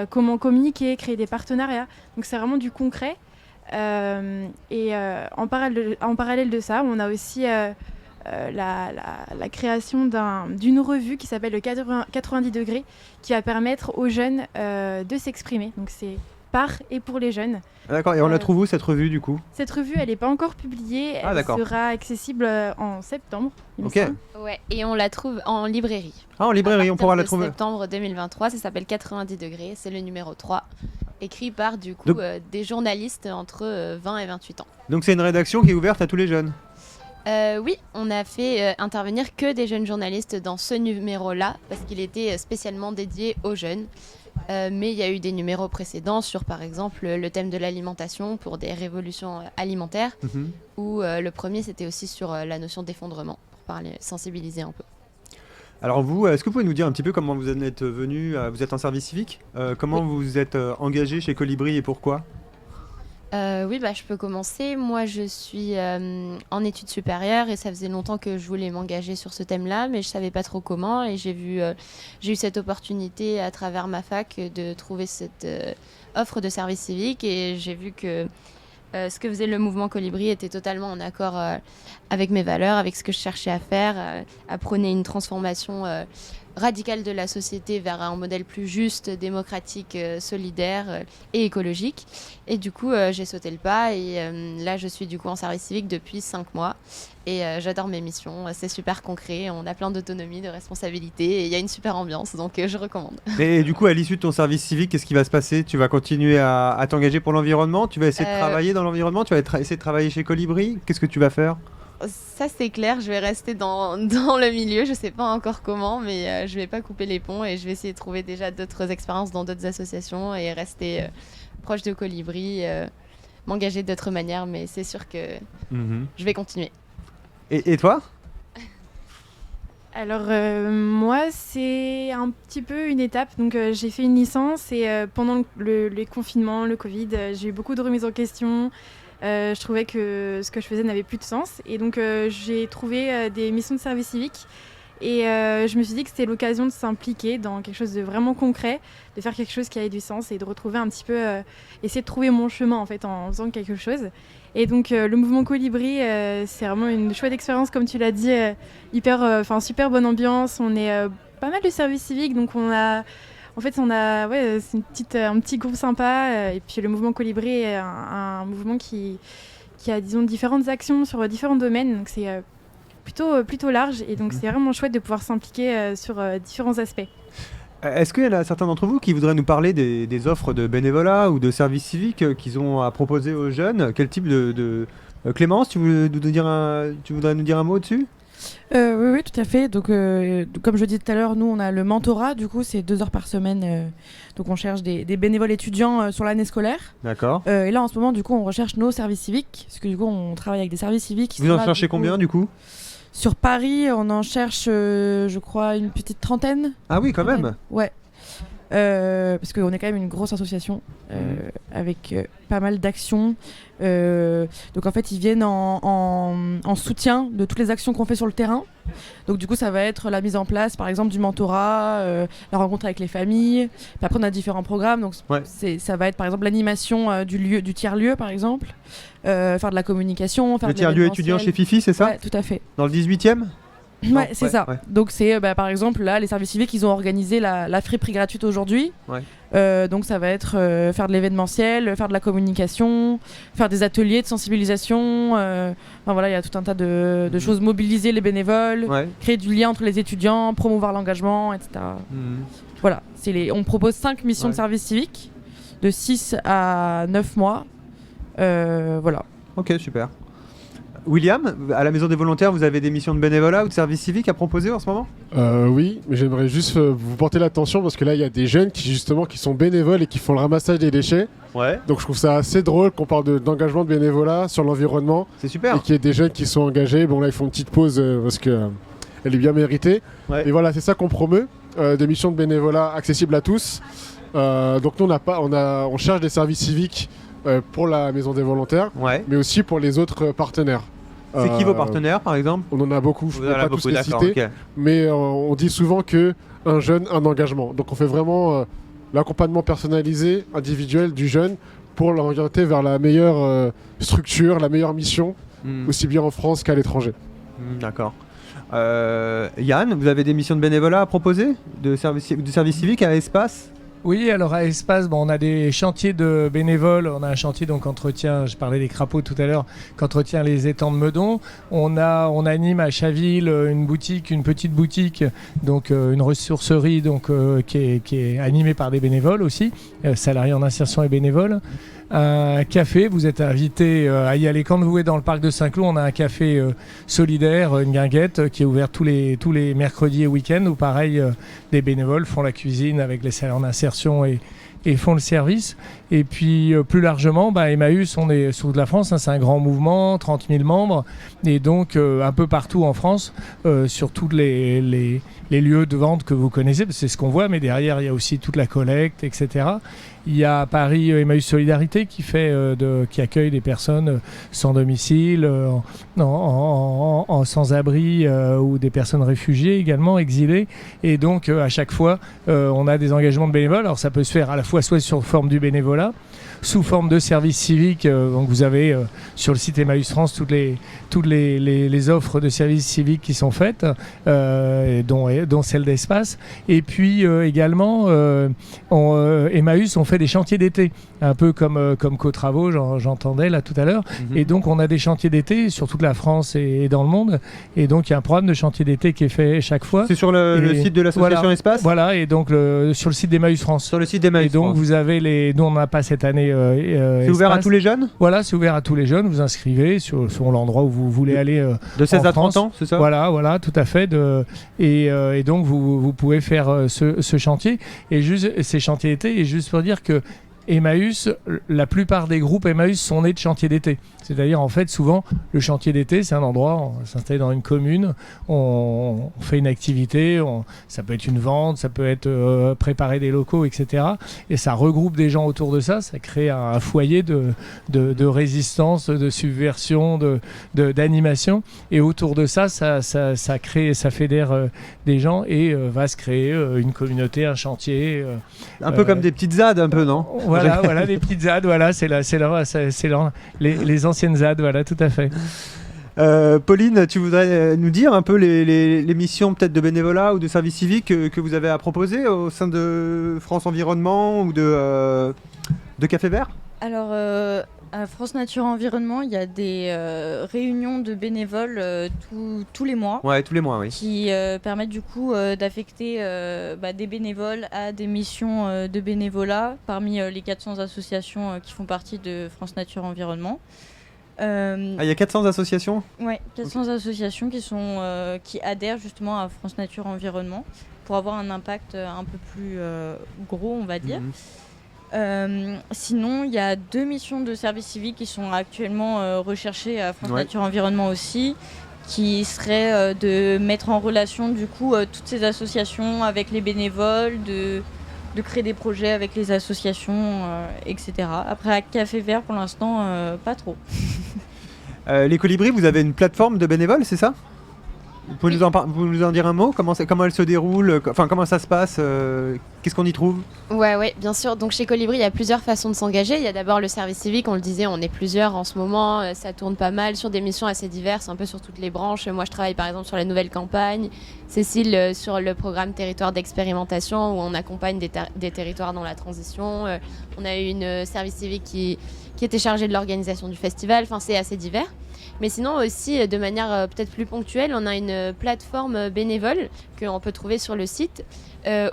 S16: comment communiquer, créer des partenariats. Donc c'est vraiment du concret. En parallèle de ça, on a aussi la création d'une revue qui s'appelle le 90 degrés, qui va permettre aux jeunes de s'exprimer. Donc c'est par et pour les jeunes.
S1: D'accord, et on la trouve où cette revue du coup?
S16: Cette revue, elle n'est pas encore publiée, elle sera accessible en septembre.
S1: Ok.
S17: Ouais, et on la trouve en librairie.
S1: Ah, en librairie, on pourra la trouver.
S17: Septembre 2023, ça s'appelle 90 degrés, c'est le numéro 3, écrit par du coup des journalistes entre 20 et 28 ans.
S1: Donc c'est une rédaction qui est ouverte à tous les jeunes?
S17: Oui, on a fait intervenir que des jeunes journalistes dans ce numéro-là, parce qu'il était spécialement dédié aux jeunes. Mais il y a eu des numéros précédents sur, par exemple, le thème de l'alimentation pour des révolutions alimentaires, ou le premier, c'était aussi sur la notion d'effondrement, pour sensibiliser un peu.
S1: Alors vous, est-ce que vous pouvez nous dire un petit peu comment vous en êtes venu, vous êtes en service civique, comment vous êtes engagé chez Colibri et pourquoi?
S17: Oui, je peux commencer. Moi, je suis en études supérieures et ça faisait longtemps que je voulais m'engager sur ce thème-là, mais je ne savais pas trop comment. Et j'ai eu cette opportunité à travers ma fac de trouver cette offre de service civique, et j'ai vu que ce que faisait le mouvement Colibri était totalement en accord avec mes valeurs, avec ce que je cherchais à faire, à prôner une transformation radical de la société vers un modèle plus juste, démocratique, solidaire et écologique. Et du coup, j'ai sauté le pas et là, je suis du coup en service civique depuis 5 mois. Et j'adore mes missions, c'est super concret, on a plein d'autonomie, de responsabilité et il y a une super ambiance, donc je recommande.
S1: Et du coup, à l'issue de ton service civique, qu'est-ce qui va se passer? Tu vas continuer à t'engager pour l'environnement? Tu vas essayer de travailler dans l'environnement? Tu vas essayer de travailler chez Colibri? Qu'est-ce que tu vas faire?
S17: Ça c'est clair, je vais rester dans le milieu, je sais pas encore comment, mais je vais pas couper les ponts et je vais essayer de trouver déjà d'autres expériences dans d'autres associations et rester proche de Colibri, m'engager d'autres manières, mais c'est sûr que je vais continuer.
S1: Et toi?
S16: Alors moi c'est un petit peu une étape, donc j'ai fait une licence et pendant les confinements, le Covid, j'ai eu beaucoup de remises en question. Je trouvais que ce que je faisais n'avait plus de sens et donc j'ai trouvé des missions de service civique et je me suis dit que c'était l'occasion de s'impliquer dans quelque chose de vraiment concret, de faire quelque chose qui avait du sens et de retrouver un petit peu, essayer de trouver mon chemin en fait en faisant quelque chose. Et donc le mouvement Colibri, c'est vraiment une chouette expérience comme tu l'as dit, super bonne ambiance, on est pas mal de service civique donc c'est un petit groupe sympa et puis le mouvement Colibri est un mouvement qui a disons différentes actions sur différents domaines donc c'est plutôt large et donc c'est vraiment chouette de pouvoir s'impliquer sur différents aspects.
S1: Est-ce qu'il y en a certains d'entre vous qui voudraient nous parler des offres de bénévolat ou de services civiques qu'ils ont à proposer aux jeunes? Quel type de... Clémence, tu voudrais nous dire un mot dessus?
S4: Oui, tout à fait. Donc, comme je disais tout à l'heure, nous, on a le mentorat. Du coup, c'est 2 heures par semaine. Donc, on cherche des bénévoles étudiants sur l'année scolaire.
S1: D'accord.
S4: Et là, en ce moment, du coup, on recherche nos services civiques. Parce que, du coup, on travaille avec des services civiques.
S1: Vous en cherchez combien, du coup?
S4: Sur Paris, on en cherche, je crois, une petite trentaine.
S1: Ah oui, quand même.
S4: Ouais. Parce qu'on est quand même une grosse association avec pas mal d'actions. Donc en fait, ils viennent en soutien de toutes les actions qu'on fait sur le terrain. Donc du coup, ça va être la mise en place, par exemple, du mentorat, la rencontre avec les familles. Puis après, on a différents programmes. Donc ça va être, par exemple, l'animation du tiers-lieu, par exemple. Faire de la communication. Faire
S1: le
S4: de
S1: tiers-lieu étudiant chez Fifi, c'est ça?
S4: Ouais, tout à fait.
S1: Dans le 18e?
S4: Ouais, c'est ça. Ouais. Donc c'est par exemple là les services civiques ils ont organisé la friperie gratuite aujourd'hui. Ouais. Donc ça va être faire de l'événementiel, faire de la communication, faire des ateliers de sensibilisation. Voilà, il y a tout un tas de choses, mobiliser les bénévoles, créer du lien entre les étudiants, promouvoir l'engagement, etc. Voilà, on propose 5 missions de service civique de 6 à 9 mois. Voilà.
S1: Ok, super. William, à la Maison des Volontaires, vous avez des missions de bénévolat ou de service civique à proposer en ce moment?
S8: Oui, mais j'aimerais juste vous porter l'attention parce que là, il y a des jeunes qui sont bénévoles et qui font le ramassage des déchets. Ouais. Donc je trouve ça assez drôle qu'on parle d'engagement de bénévolat sur l'environnement.
S1: C'est super.
S8: Et qu'il y ait des jeunes qui sont engagés. Bon là, ils font une petite pause parce qu'elle est bien méritée. Ouais. Et voilà, c'est ça qu'on promeut, des missions de bénévolat accessibles à tous. Donc nous, on cherche des services civiques pour la Maison des Volontaires, mais aussi pour les autres partenaires.
S1: C'est qui vos partenaires, par exemple?
S8: On en a beaucoup, je ne peux pas tous les citer, mais on dit souvent qu'un jeune, un engagement. Donc on fait vraiment l'accompagnement personnalisé, individuel du jeune pour l'orienter vers la meilleure structure, la meilleure mission, aussi bien en France qu'à l'étranger.
S1: D'accord. Yann, vous avez des missions de bénévolat à proposer, de service civique à Espace?
S3: Oui, alors à Espace, on a des chantiers de bénévoles. On a un chantier qu'entretient, je parlais des crapauds tout à l'heure, qu'entretient les étangs de Meudon. On anime à Chaville une petite boutique, donc une ressourcerie qui est animée par des bénévoles aussi, salariés en insertion et bénévoles. Un café, vous êtes invité à y aller quand vous êtes dans le parc de Saint-Cloud. On a un café solidaire, une guinguette qui est ouvert tous les mercredis et week-ends où pareil des bénévoles font la cuisine avec les salariés en insertion et font le service. Et puis plus largement, Emmaüs, on est sur toute la France, c'est un grand mouvement, 30 000 membres, et donc un peu partout en France, sur tous les lieux de vente que vous connaissez, c'est ce qu'on voit, mais derrière il y a aussi toute la collecte, etc. Il y a à Paris Emmaüs Solidarité qui accueille des personnes sans domicile, en sans-abri ou des personnes réfugiées également, exilées. Et donc à chaque fois, on a des engagements de bénévoles. Alors ça peut se faire à la fois fois soit sous forme du bénévolat, sous forme de service civique. Donc vous avez sur le site Emmaüs France toutes les offres de services civiques qui sont faites, dont celle d'Espace. Et puis également, Emmaüs, on fait des chantiers d'été, un peu comme Co-Travaux, j'entendais là tout à l'heure. Et donc on a des chantiers d'été sur toute la France et dans le monde. Et donc il y a un programme de chantier d'été qui est fait chaque fois.
S1: C'est sur le site de l'association Espace.
S3: Voilà, et donc sur le site d'Emmaüs France.
S1: Sur le site d'Emmaüs France.
S3: Et donc vous avez nous on n'a pas cette année.
S1: C'est ouvert à tous les jeunes.
S3: Voilà, c'est ouvert à tous les jeunes. Vous inscrivez sur l'endroit où vous voulez aller.
S1: De 16 à 30 ans, c'est ça?
S3: Voilà, tout à fait. Et donc vous pouvez faire ce chantier et juste ces chantiers d'été. Et juste pour dire que Emmaüs, la plupart des groupes Emmaüs sont nés de chantiers d'été. C'est-à-dire, en fait, souvent, le chantier d'été, c'est un endroit, on s'installe dans une commune, on fait une activité, ça peut être une vente, ça peut être préparer des locaux, etc. Et ça regroupe des gens autour de ça, ça crée un foyer de résistance, de subversion, d'animation. Et autour de ça, ça crée, ça fédère des gens et va se créer une communauté, un chantier.
S1: Un peu comme des petites ZAD, un peu, non?
S3: Voilà, les petites ZAD, voilà, c'est les anciennes ZAD, voilà, tout à fait.
S1: Pauline, tu voudrais nous dire un peu les missions peut-être de bénévolat ou de service civique que vous avez à proposer au sein de France Environnement ou de Café Vert?
S5: Alors, à France Nature Environnement, il y a des réunions de bénévoles tous les mois.
S1: Ouais, tous les mois, oui.
S5: Qui permettent du coup d'affecter des bénévoles à des missions de bénévolat parmi les 400 associations qui font partie de France Nature Environnement.
S1: Il y a 400 associations?
S5: Ouais, 400 associations qui adhèrent justement à France Nature Environnement pour avoir un impact un peu plus gros, on va dire. Sinon, il y a 2 missions de service civique qui sont actuellement recherchées à France Nature Environnement aussi, qui serait de mettre en relation du coup toutes ces associations avec les bénévoles, de créer des projets avec les associations, etc. Après, à Café Vert, pour l'instant, pas trop.
S1: Les Colibris, vous avez une plateforme de bénévoles, c'est ça? Vous pouvez nous en dire un mot? Comment elle se déroule? Enfin, comment ça se passe? Qu'est-ce qu'on y trouve?
S17: Ouais, bien sûr. Donc chez Colibri, il y a plusieurs façons de s'engager. Il y a d'abord le service civique, on le disait, on est plusieurs en ce moment. Ça tourne pas mal sur des missions assez diverses, un peu sur toutes les branches. Moi, je travaille par exemple sur la nouvelle campagne. Cécile sur le programme Territoire d'expérimentation où on accompagne des territoires dans la transition. On a eu une service civique qui était chargée de l'organisation du festival. Enfin, c'est assez divers. Mais sinon aussi, de manière peut-être plus ponctuelle, on a une plateforme bénévole qu'on peut trouver sur le site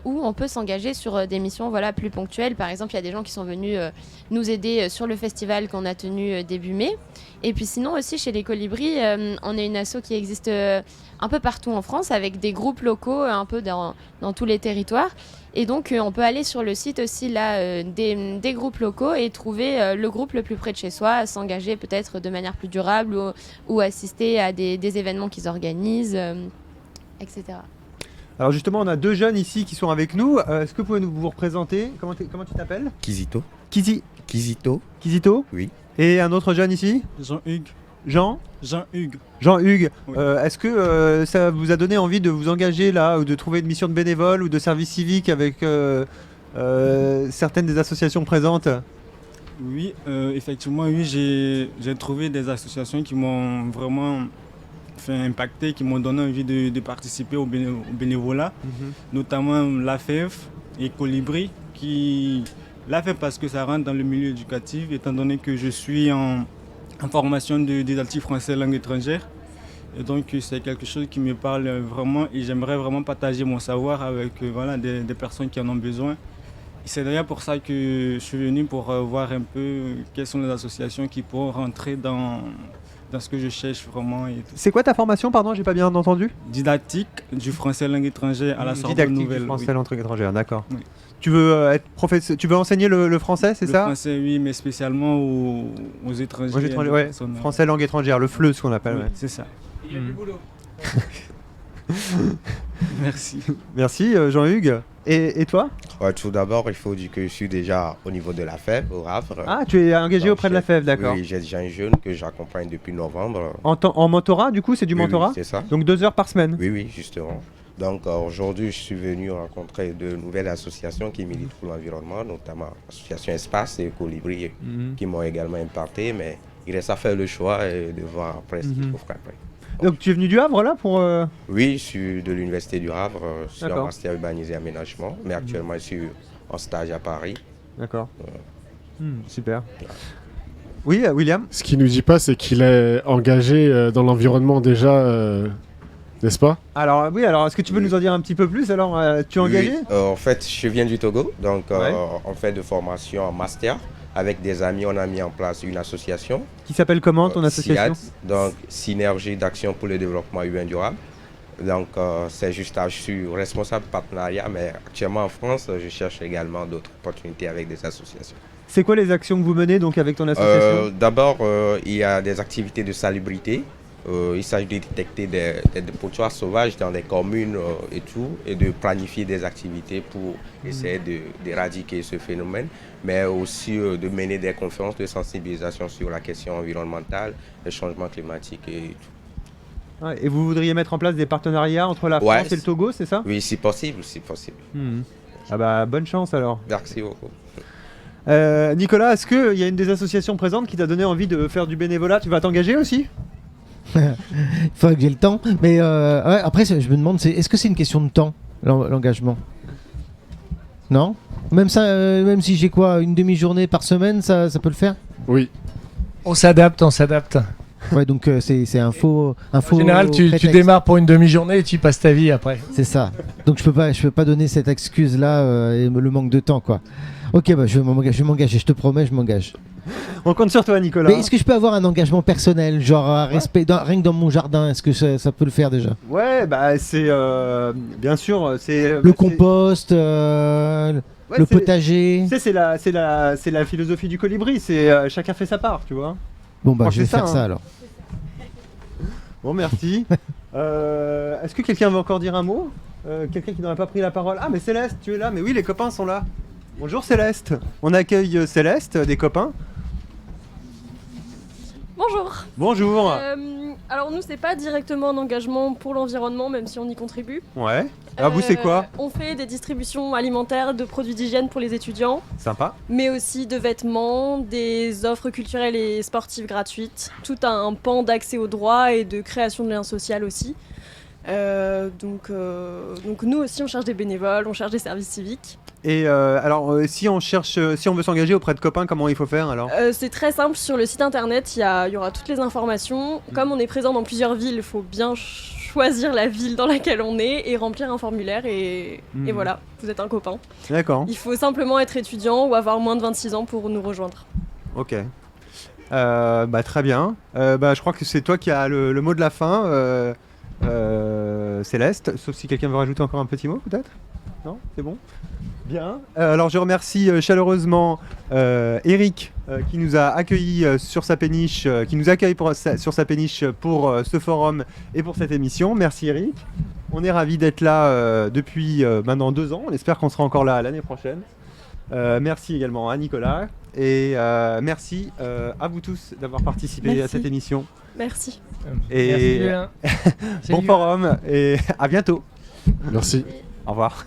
S17: où on peut s'engager sur des missions plus ponctuelles. Par exemple, il y a des gens qui sont venus nous aider sur le festival qu'on a tenu début mai. Et puis sinon aussi, chez les Colibris, on est une asso qui existe un peu partout en France avec des groupes locaux un peu dans tous les territoires. Et donc, on peut aller sur le site aussi là, des groupes locaux et trouver le groupe le plus près de chez soi, s'engager peut-être de manière plus durable ou assister à des événements qu'ils organisent, etc.
S1: Alors justement, on a 2 jeunes ici qui sont avec nous. Est-ce que vous pouvez vous représenter? Comment tu t'appelles?
S18: Kizito.
S1: Kizito?
S18: Oui.
S1: Et un autre jeune ici?
S19: Jean-Hugues.
S1: Jean-Hugues.
S19: Oui.
S1: Est-ce que ça vous a donné envie de vous engager là, ou de trouver une mission de bénévole ou de service civique avec certaines des associations présentes?
S19: Oui, effectivement, oui, j'ai trouvé des associations qui m'ont vraiment fait impacter, qui m'ont donné envie de participer au bénévolat, notamment la FEV et Colibri, la FEV parce que ça rentre dans le milieu éducatif, étant donné que je suis en formation de didactique français langue étrangère. Et donc c'est quelque chose qui me parle vraiment et j'aimerais vraiment partager mon savoir avec des personnes qui en ont besoin. Et c'est d'ailleurs pour ça que je suis venu pour voir un peu quelles sont les associations qui pourront rentrer dans ce que je cherche vraiment.
S1: C'est quoi ta formation, pardon, j'ai pas bien entendu?
S19: Didactique du français langue étrangère à la Sorbonne
S1: Didactique
S19: Nouvelle.
S1: du français langue étrangère, d'accord.
S19: Oui.
S1: Tu veux être professeur, tu veux enseigner le français, c'est ça?
S19: Le français, oui, mais spécialement aux étrangers.
S1: Aux étrangers, ouais. Français langue étrangère, le FLE, ce qu'on appelle.
S19: Oui,
S1: ouais.
S19: c'est ça.
S3: Il y a du boulot.
S19: Merci.
S1: Merci Jean-Hugues. Et toi?
S15: Tout d'abord, il faut dire que je suis déjà au niveau de la FEV, au Havre.
S1: Ah, tu es engagé auprès de la FEV, d'accord.
S15: Oui, j'ai déjà un jeune que j'accompagne depuis novembre.
S1: En mentorat, du coup, c'est du mentorat?
S15: Oui, c'est ça.
S1: Donc 2 heures par semaine?
S15: Oui, justement. Donc aujourd'hui, je suis venu rencontrer de nouvelles associations qui militent pour l'environnement, notamment l'association Espace et Colibri, qui m'ont également impacté, mais il reste à faire le choix et de voir après ce qu'il faut faire après.
S1: Donc tu es venu du Havre là pour...
S15: Oui, je suis de l'Université du Havre, je suis en master urbanisé et aménagement, mais actuellement je suis en stage à Paris.
S1: D'accord. Super. Oui, William.
S8: Ce qu'il nous dit pas, c'est qu'il est engagé dans l'environnement déjà, n'est-ce pas?
S1: Alors oui, alors est-ce que tu peux nous en dire un petit peu plus? Alors, tu es engagé?
S15: En fait, je viens du Togo, donc on fait de formation en master. Avec des amis, on a mis en place une association.
S1: Qui s'appelle comment ton association?
S15: SIAD, donc Synergie d'Action pour le Développement Urbain Durable. Donc c'est juste, je suis responsable partenariat, mais actuellement en France, je cherche également d'autres opportunités avec des associations.
S1: C'est quoi les actions que vous menez donc avec ton association?
S15: D'abord, il y a des activités de salubrité. Il s'agit de détecter des potoirs sauvages dans des communes et tout, et de planifier des activités pour essayer d'éradiquer ce phénomène, mais aussi de mener des conférences de sensibilisation sur la question environnementale, le changement climatique et tout.
S1: Ouais, et vous voudriez mettre en place des partenariats entre la France et le Togo, c'est ça?
S15: Oui, si possible, si possible.
S1: Ah bah bonne chance alors.
S15: Merci beaucoup.
S1: Nicolas, est-ce qu'il y a une des associations présentes qui t'a donné envie de faire du bénévolat? Tu vas t'engager aussi?
S14: Il faudrait que j'ai le temps. Mais après, je me demande, est-ce que c'est une question de temps, l'engagement? Non? Même si j'ai une demi-journée par semaine, ça peut le faire?
S8: Oui.
S3: On s'adapte.
S14: Ouais, donc c'est un faux.
S3: En général, tu démarres pour une demi-journée et tu passes ta vie après.
S14: C'est ça. Donc je peux pas donner cette excuse-là et le manque de temps, quoi. Ok, bah je vais m'engager, je te promets, je m'engage.
S1: On compte sur toi, Nicolas.
S14: Mais est-ce que je peux avoir un engagement personnel, genre respect, rien que dans mon jardin, est-ce que ça peut le faire déjà?
S1: Ouais, bah c'est bien sûr, c'est
S14: le compost, le potager.
S1: C'est la philosophie du colibri, c'est chacun fait sa part, tu vois.
S14: Bon bah je vais faire ça alors.
S1: Bon, merci. Est-ce que quelqu'un veut encore dire un mot? Quelqu'un qui n'aurait pas pris la parole? Ah mais Céleste, tu es là? Mais oui, les copains sont là. Bonjour Céleste. On accueille Céleste, des copains.
S18: Bonjour.
S1: Bonjour.
S18: Alors nous, c'est pas directement un engagement pour l'environnement, même si on y contribue.
S1: Ouais. Alors vous, c'est quoi?
S18: On fait des distributions alimentaires de produits d'hygiène pour les étudiants.
S1: Sympa.
S18: Mais aussi de vêtements, des offres culturelles et sportives gratuites. Tout un pan d'accès aux droits et de création de liens sociaux aussi. Donc nous aussi, on cherche des bénévoles, on cherche des services civiques.
S1: Et alors, si on veut s'engager auprès de copains, comment il faut faire alors?
S18: C'est très simple, sur le site internet, il y aura toutes les informations. Comme on est présent dans plusieurs villes, il faut bien choisir la ville dans laquelle on est et remplir un formulaire et voilà, vous êtes un copain.
S1: D'accord.
S18: Il faut simplement être étudiant ou avoir moins de 26 ans pour nous rejoindre.
S1: Ok. Bah très bien. Je crois que c'est toi qui as le mot de la fin, Céleste, sauf si quelqu'un veut rajouter encore un petit mot peut-être? Non? C'est bon? Bien. Alors je remercie chaleureusement Eric qui nous a accueillis sur sa péniche, qui nous accueille sur sa péniche pour ce forum et pour cette émission. Merci Eric. On est ravis d'être là depuis maintenant 2 ans. On espère qu'on sera encore là l'année prochaine. Merci également à Nicolas et merci à vous tous d'avoir participé à cette émission.
S18: Merci.
S1: Et bon forum et à bientôt.
S8: Merci.
S1: Au revoir.